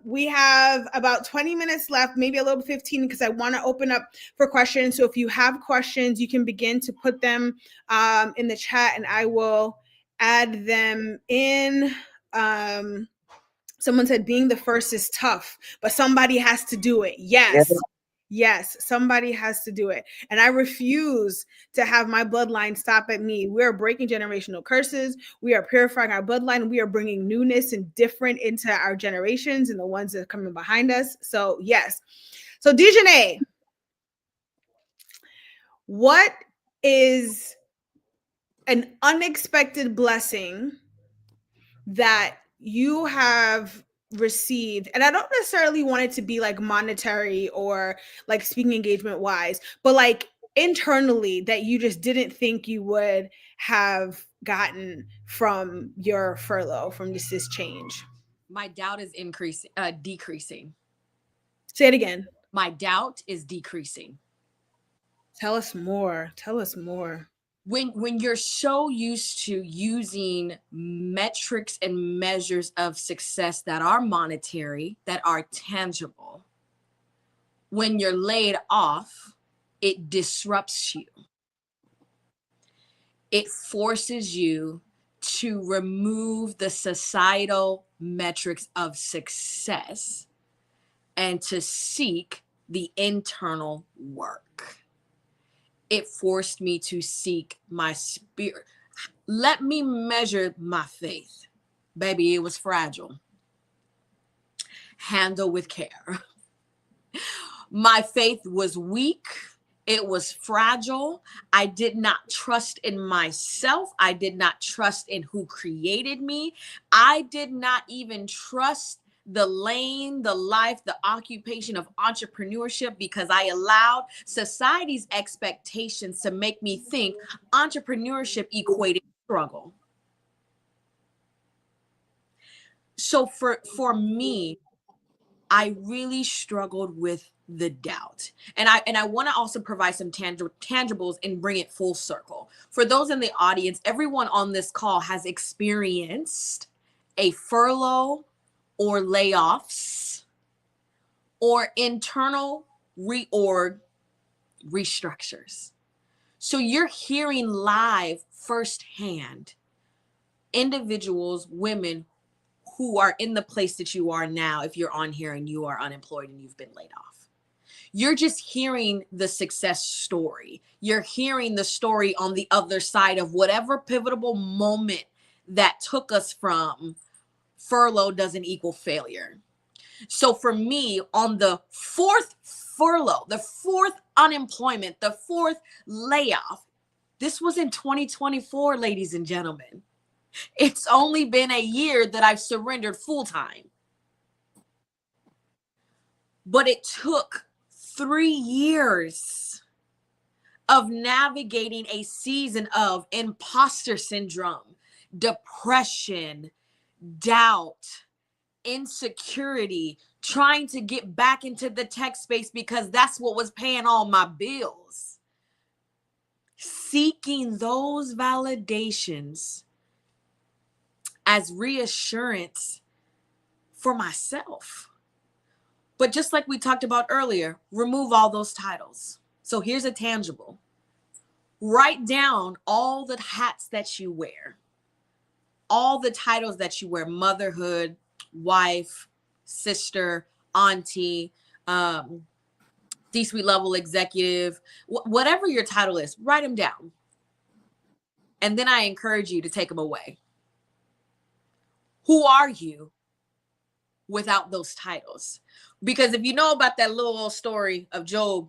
We have about 20 minutes left, maybe a little 15, because I want to open up for questions. So if you have questions, you can begin to put them in the chat, and I will add them in. Someone said being the first is tough, but somebody has to do it. Yes. Yeah. Yes, somebody has to do it. And I refuse to have my bloodline stop at me. We are breaking generational curses. We are purifying our bloodline. We are bringing newness and different into our generations and the ones that are coming behind us. So, yes. So, Dejanay, what is an unexpected blessing that you have received? And I don't necessarily want it to be like monetary or like speaking engagement wise, but like internally that you just didn't think you would have gotten from your furlough, from this change. My doubt is decreasing. Say it again. My doubt is decreasing. Tell us more. Tell us more. When you're so used to using metrics and measures of success that are monetary, that are tangible, when you're laid off, it disrupts you. It forces you to remove the societal metrics of success and to seek the internal work. It forced me to seek my spirit. Let me measure my faith. Baby, it was fragile. Handle with care. My faith was weak. It was fragile. I did not trust in myself. I did not trust in who created me. I did not even trust the lane, the life, the occupation of entrepreneurship because I allowed society's expectations to make me think entrepreneurship equated struggle. So for me, I really struggled with the doubt. And I want to also provide some tangibles and bring it full circle. For those in the audience, everyone on this call has experienced a furlough or layoffs or internal reorg restructures. So you're hearing live firsthand individuals, women who are in the place that you are now if you're on here and you are unemployed and you've been laid off. You're just hearing the success story. You're hearing the story on the other side of whatever pivotal moment that took us from furlough doesn't equal failure. So for me, on the fourth furlough, the fourth unemployment, the fourth layoff, this was in 2024, ladies and gentlemen. It's only been a year that I've surrendered full time. But it took 3 years of navigating a season of imposter syndrome, depression, doubt, insecurity, trying to get back into the tech space because that's what was paying all my bills. Seeking those validations as reassurance for myself. But just like we talked about earlier, remove all those titles. So here's a tangible. Write down all the hats that you wear, all the titles that you wear: motherhood, wife, sister, auntie, C-suite level executive, whatever your title is, write them down. And then I encourage you to take them away. Who are you without those titles? Because if you know about that little old story of Job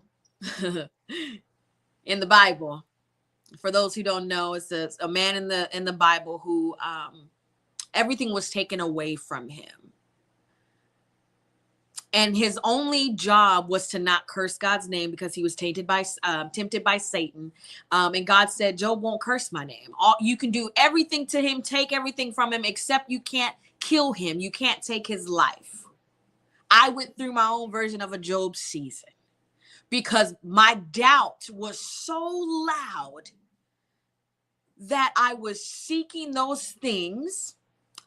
in the Bible, for those who don't know, it's a man in the Bible who everything was taken away from him. And his only job was to not curse God's name because he was tempted by Satan. And God said, Job won't curse my name. You can do everything to him, take everything from him, except you can't kill him. You can't take his life. I went through my own version of a Job season because my doubt was so loud that I was seeking those things.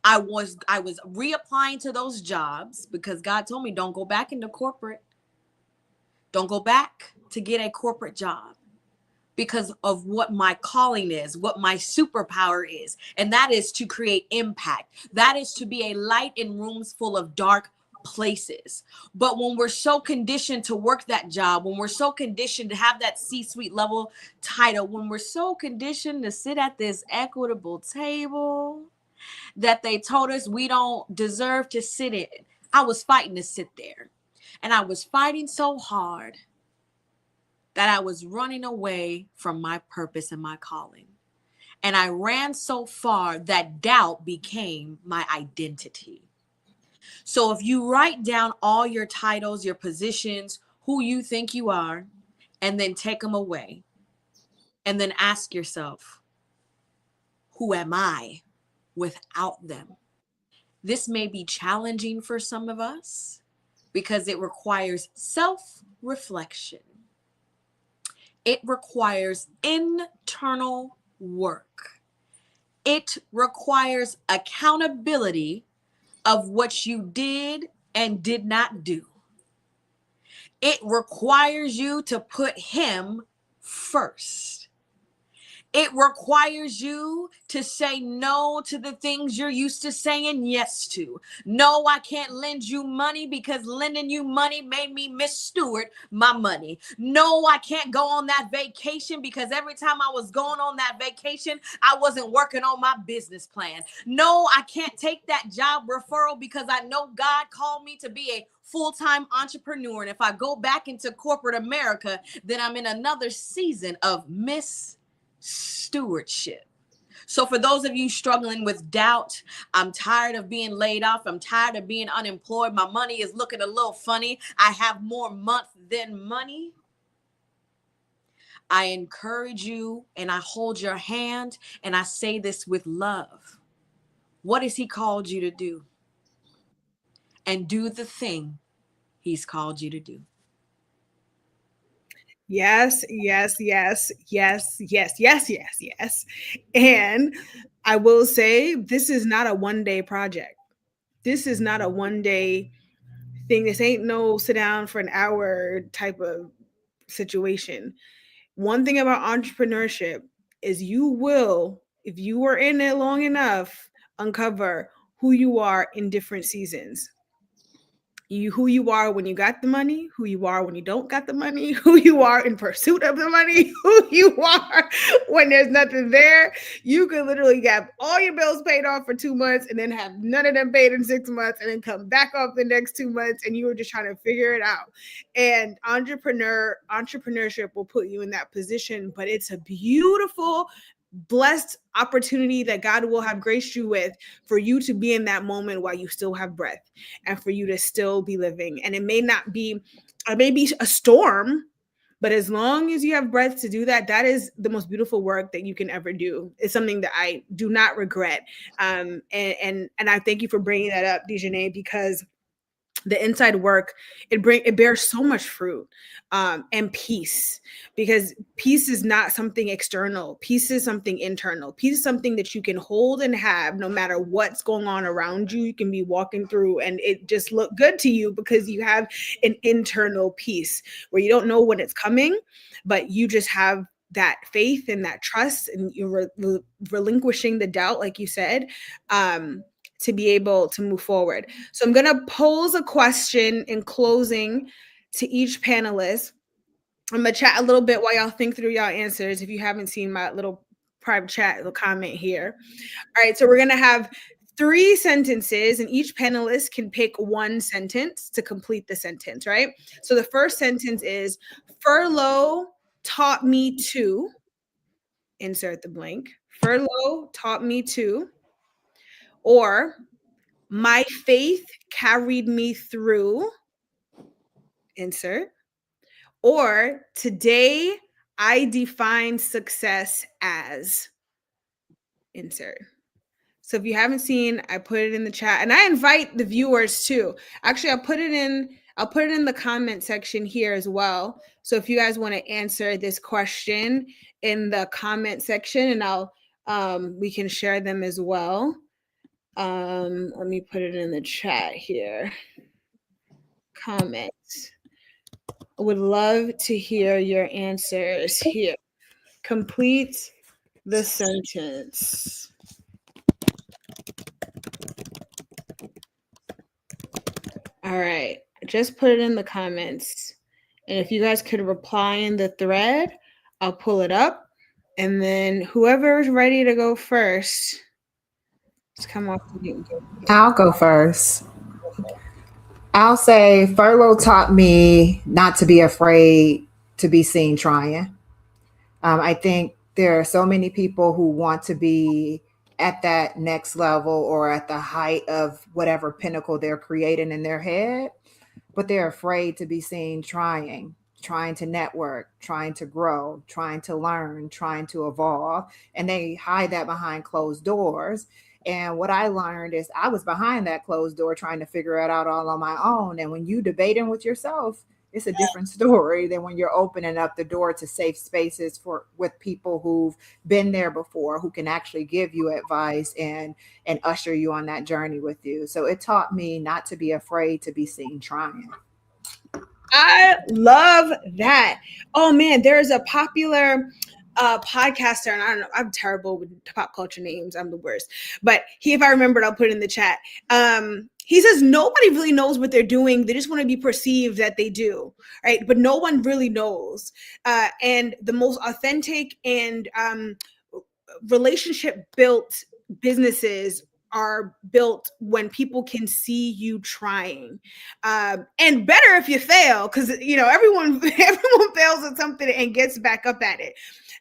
I was reapplying to those jobs because God told me, don't go back into corporate. Don't go back to get a corporate job. because of what my calling is, what my superpower is. And that is to create impact. That is to be a light in rooms full of dark places. But when we're so conditioned to work that job, when we're so conditioned to have that C-suite level title, when we're so conditioned to sit at this equitable table that they told us we don't deserve to sit in, I was fighting to sit there. And I was fighting so hard that I was running away from my purpose and my calling. And I ran so far that doubt became my identity. So if you write down all your titles, your positions, who you think you are, and then take them away, and then ask yourself, who am I without them? This may be challenging for some of us because it requires self-reflection. It requires internal work. It requires accountability of what you did and did not do. It requires you to put him first. It requires you to say no to the things you're used to saying yes to. No, I can't lend you money because lending you money made me missteward my money. No, I can't go on that vacation because every time I was going on that vacation, I wasn't working on my business plan. No, I can't take that job referral because I know God called me to be a full-time entrepreneur. And if I go back into corporate America, then I'm in another season of stewardship. So for those of you struggling with doubt, I'm tired of being laid off. I'm tired of being unemployed. My money is looking a little funny. I have more month than money. I encourage you and I hold your hand and I say this with love. What has he called you to do? And do the thing he's called you to do. Yes, yes, yes, yes, yes, yes, yes, yes. And I will say, this is not a one-day project. This is not a one-day thing. This ain't no sit down for an hour type of situation. One thing about entrepreneurship is you will, if you are in it long enough, uncover who you are in different seasons. Who you are when you got the money, who you are when you don't got the money, who you are in pursuit of the money, who you are when there's nothing there. You could literally have all your bills paid off for 2 months and then have none of them paid in 6 months and then come back off the next 2 months and you were just trying to figure it out. And entrepreneurship will put you in that position, but it's a beautiful, blessed opportunity that God will have graced you with for you to be in that moment while you still have breath and for you to still be living. And it may be a storm, but as long as you have breath to do that, that is the most beautiful work that you can ever do. It's something that I do not regret. And I thank you for bringing that up, Dejanay, because the inside work, it bears so much fruit, and peace, because peace is not something external. Peace is something internal. Peace is something that you can hold and have no matter what's going on around you. You can be walking through and it just look good to you because you have an internal peace where you don't know when it's coming, but you just have that faith and that trust, and you're relinquishing the doubt, like you said, to be able to move forward. So I'm going to pose a question in closing to each panelist. I'm going to chat a little bit while y'all think through y'all answers. If you haven't seen my little private chat, little comment here. All right. So we're going to have 3 sentences and each panelist can pick 1 sentence to complete the sentence, right? So the first sentence is, furlough taught me to, insert the blank. Furlough taught me to, or my faith carried me through, insert, or today I define success as, insert. So if you haven't seen, I put it in the chat and I invite the viewers too. Actually, I'll put it in the comment section here as well. So if you guys want to answer this question in the comment section, and we can share them as well. Let me put it in the chat here. Comments. I would love to hear your answers here. Complete the sentence. All right. Just put it in the comments. And if you guys could reply in the thread, I'll pull it up. And then whoever's ready to go first, just come off the mute. I'll go first. I'll say furlough taught me not to be afraid to be seen trying. I think there are so many people who want to be at that next level or at the height of whatever pinnacle they're creating in their head, but they're afraid to be seen trying to network, trying to grow, trying to learn, trying to evolve. And they hide that behind closed doors. And what I learned is I was behind that closed door trying to figure it out all on my own. And when you debating with yourself, it's a different story than when you're opening up the door to safe spaces with people who've been there before, who can actually give you advice and usher you on that journey with you. So it taught me not to be afraid to be seen trying. I love that. Oh man, there's a popular podcaster, and I don't know, I'm terrible with pop culture names. I'm the worst. But if I remembered, I'll put it in the chat. He says nobody really knows what they're doing. They just want to be perceived that they do, right? But no one really knows. And the most authentic and relationship built businesses are built when people can see you trying, and better if you fail, because everyone fails at something and gets back up at it.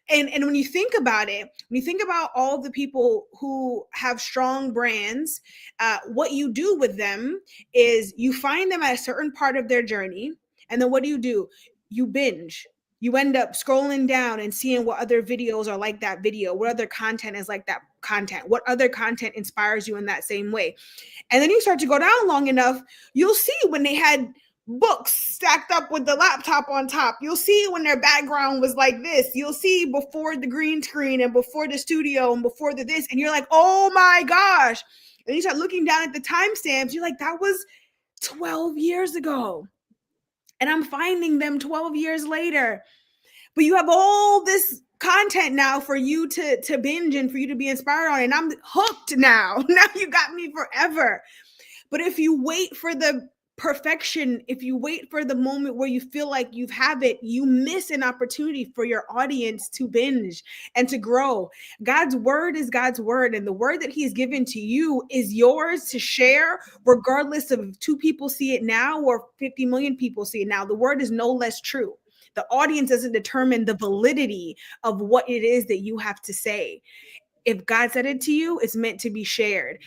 And when you think about it, when you think about all the people who have strong brands, what you do with them is you find them at a certain part of their journey, and then what do? You binge. You end up scrolling down and seeing what other videos are like that video, what other content is like that content, what other content inspires you in that same way. And then you start to go down long enough, you'll see when they had books stacked up with the laptop on top. You'll see when their background was like this. You'll see before the green screen and before the studio and before the this. And you're like, oh my gosh. And you start looking down at the timestamps. You're like, that was 12 years ago. And I'm finding them 12 years later. But you have all this content now for you to binge and for you to be inspired on. And I'm hooked now. Now you got me forever. But if you wait for the perfection, if you wait for the moment where you feel like you have it, you miss an opportunity for your audience to binge and to grow. God's word is God's word, and the word that he's given to you is yours to share, regardless of 2 people see it now or 50 million people see it now. The word is no less true. The audience doesn't determine the validity of what it is that you have to say. If God said it to you, it's meant to be shared.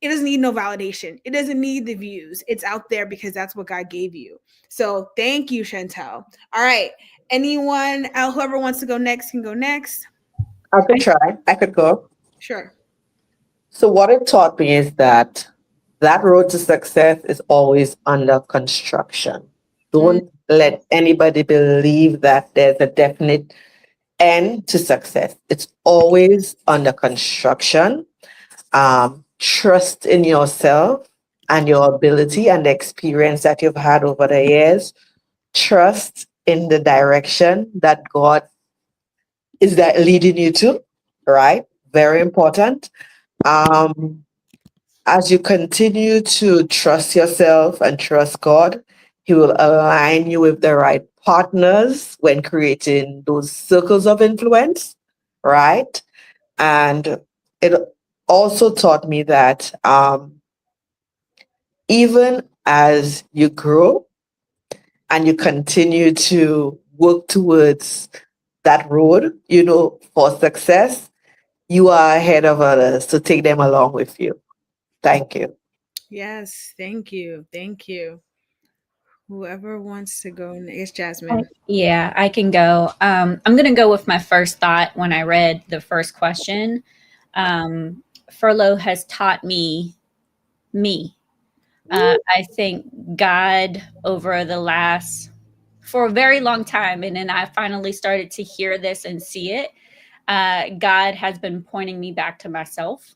It doesn't need no validation. It doesn't need the views. It's out there because that's what God gave you. So thank you, Chantel. All right. Anyone else, whoever wants to go next can go next. I could try. I could go. Sure. So what it taught me is that road to success is always under construction. Don't let anybody believe that there's a definite end to success. It's always under construction. Trust in yourself and your ability and the experience that you've had over the years. Trust in the direction that God is that leading you to, right? Very important. As you continue to trust yourself and trust God, he will align you with the right partners when creating those circles of influence, right? And it also taught me that even as you grow and you continue to work towards that road, for success, you are ahead of others, so take them along with you. Thank you. Yes, thank you. Thank you. Whoever wants to go next, Jasmine. Yeah, I can go. I'm going to go with my first thought when I read the first question. Furlough has taught me. I think God over for a very long time, and then I finally started to hear this and see it. God has been pointing me back to myself.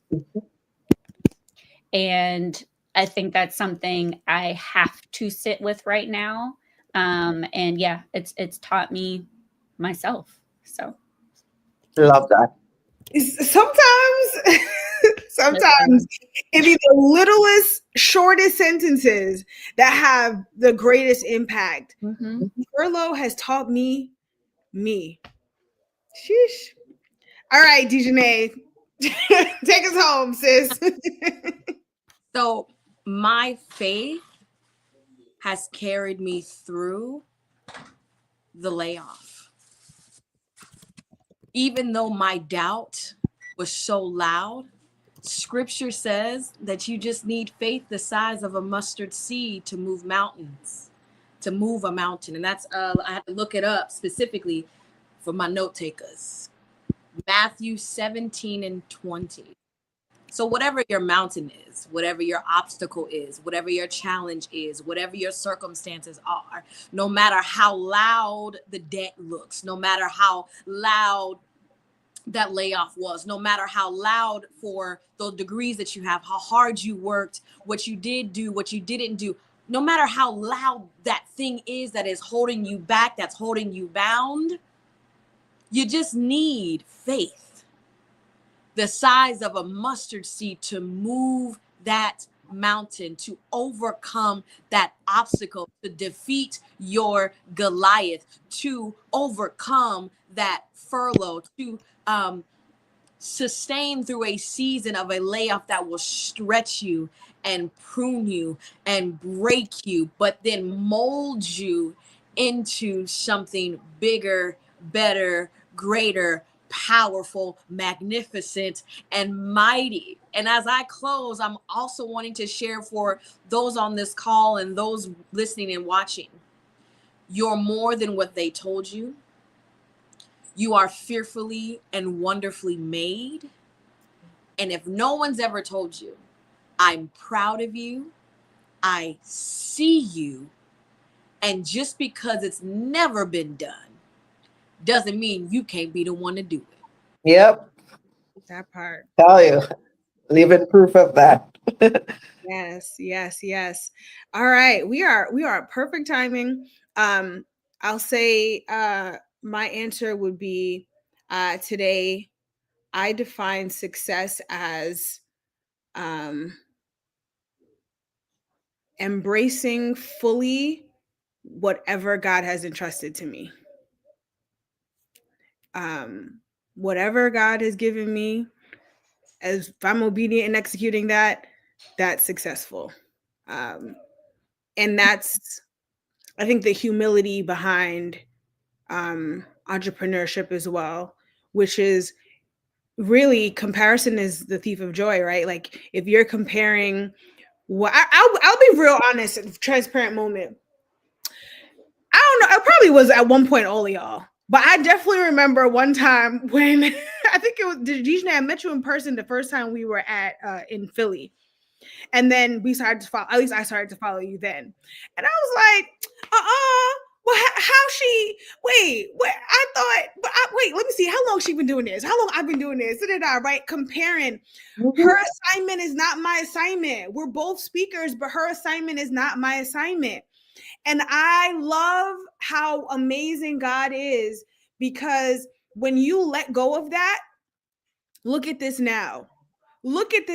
And I think that's something I have to sit with right now. And yeah, it's taught me myself. So Love that. Sometimes it be the littlest, shortest sentences that have the greatest impact. Mhm. Furlough has taught me. Sheesh. All right, Dejanay, take us home, sis. So my faith has carried me through the layoff. Even though my doubt was so loud, scripture says that you just need faith the size of a mustard seed to move mountains, to move a mountain. And that's, I had to look it up specifically for my note takers. Matthew 17:20. So whatever your mountain is, whatever your obstacle is, whatever your challenge is, whatever your circumstances are, no matter how loud the debt looks, no matter how loud that layoff was, no matter how loud for the degrees that you have, how hard you worked, what you did do, what you didn't do, no matter how loud that thing is that is holding you back, that's holding you bound, you just need faith the size of a mustard seed to move that mountain, to overcome that obstacle, to defeat your Goliath, to overcome that furlough, to sustain through a season of a layoff that will stretch you and prune you and break you, but then mold you into something bigger, better, greater, powerful, magnificent, and mighty. And as I close, I'm also wanting to share for those on this call and those listening and watching, you're more than what they told you. You are fearfully and wonderfully made. And if no one's ever told you, I'm proud of you, I see you, and just because it's never been done doesn't mean you can't be the one to do it. Yep. That part. Tell you. Living proof of that. Yes. All right. We are at perfect timing. I'll say my answer would be today I define success as embracing fully whatever God has entrusted to me. Whatever God has given me, as if I'm obedient in executing that, that's successful. And that's, I think, the humility behind entrepreneurship as well, which is really comparison is the thief of joy, right? Like if you're comparing, I'll be real honest, transparent moment. I don't know. It probably was at one point all of y'all, but I definitely remember one time when I think it was Dejanay. I met you in person the first time we were at in Philly. And then we started to follow, at least I started to follow you then. And I was like, well, how she, wait, I thought, wait, let me see, how long she been doing this? How long I've been doing this? Right? Comparing. Her assignment is not my assignment. We're both speakers, but her assignment is not my assignment. And I love how amazing God is, because when you let go of that, look at this now. Look at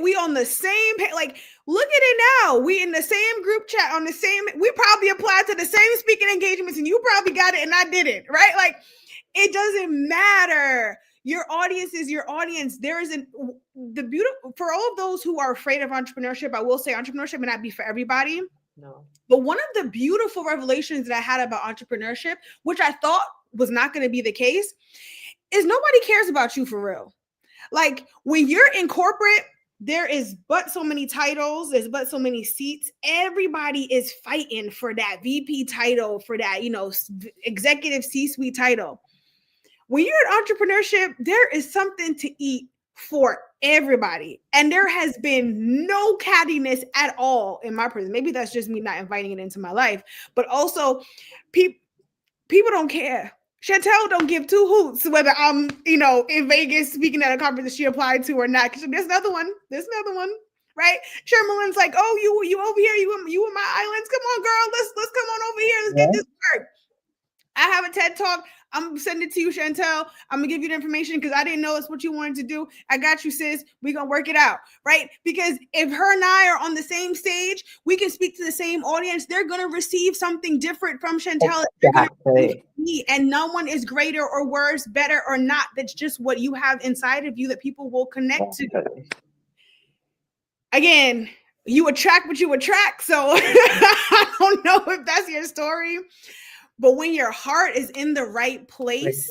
we on the same page. Like, look at it now. We in the same group chat on the same, we probably applied to the same speaking engagements and you probably got it and I didn't, right? Like, it doesn't matter. Your audience is your audience. There isn't the beautiful, for all of those who are afraid of entrepreneurship, I will say entrepreneurship may not be for everybody. No. But one of the beautiful revelations that I had about entrepreneurship, which I thought was not going to be the case, is nobody cares about you for real. Like when you're in corporate, there is but so many titles, there's but so many seats. Everybody is fighting for that VP title, for that, executive C-suite title. When you're in entrepreneurship, there is something to eat for everybody. And there has been no cattiness at all in my prison. Maybe that's just me not inviting it into my life, but also people don't care. Chantel don't give two hoots whether I'm, in Vegas speaking at a conference that she applied to or not. There's another one, right? Shermalin's like, oh, you over here, you in my islands. Come on, girl, let's come on over here. Let's get this work. I have a TED Talk. I'm gonna send it to you, Chantel. I'm gonna give you the information because I didn't know it's what you wanted to do. I got you, sis. We're gonna work it out, right? Because if her and I are on the same stage, we can speak to the same audience. They're gonna receive something different from Chantel. Exactly. And no one is greater or worse, better or not. That's just what you have inside of you that people will connect to. Again, you attract what you attract. So I don't know if that's your story, but when your heart is in the right place,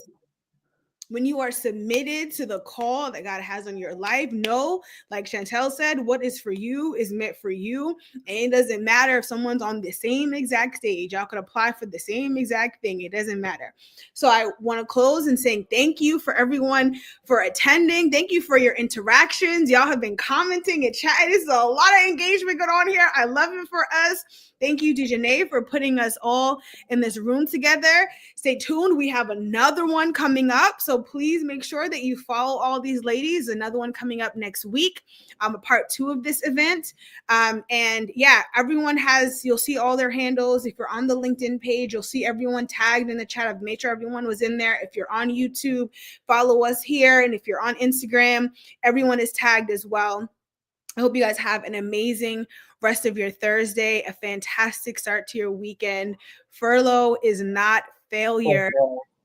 when you are submitted to the call that God has on your life, know, like Chantel said, what is for you is meant for you. And it doesn't matter if someone's on the same exact stage. Y'all could apply for the same exact thing. It doesn't matter. So I want to close and saying thank you for everyone for attending. Thank you for your interactions. Y'all have been commenting and chatting. There's a lot of engagement going on here. I love it for us. Thank you, Dejanay, for putting us all in this room together. Stay tuned. We have another one coming up. So please make sure that you follow all these ladies. Another one coming up next week. A part 2 of this event. And yeah, everyone you'll see all their handles. If you're on the LinkedIn page, you'll see everyone tagged in the chat. I've made sure everyone was in there. If you're on YouTube, follow us here. And if you're on Instagram, everyone is tagged as well. I hope you guys have an amazing rest of your Thursday, a fantastic start to your weekend. Furlough is not failure.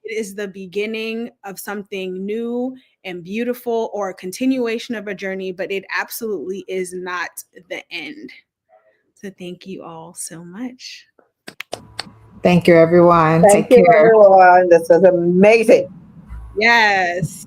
It is the beginning of something new and beautiful, or a continuation of a journey, but it absolutely is not the end. So thank you all so much. Thank you, everyone. Thank you, everyone. This was amazing. Yes.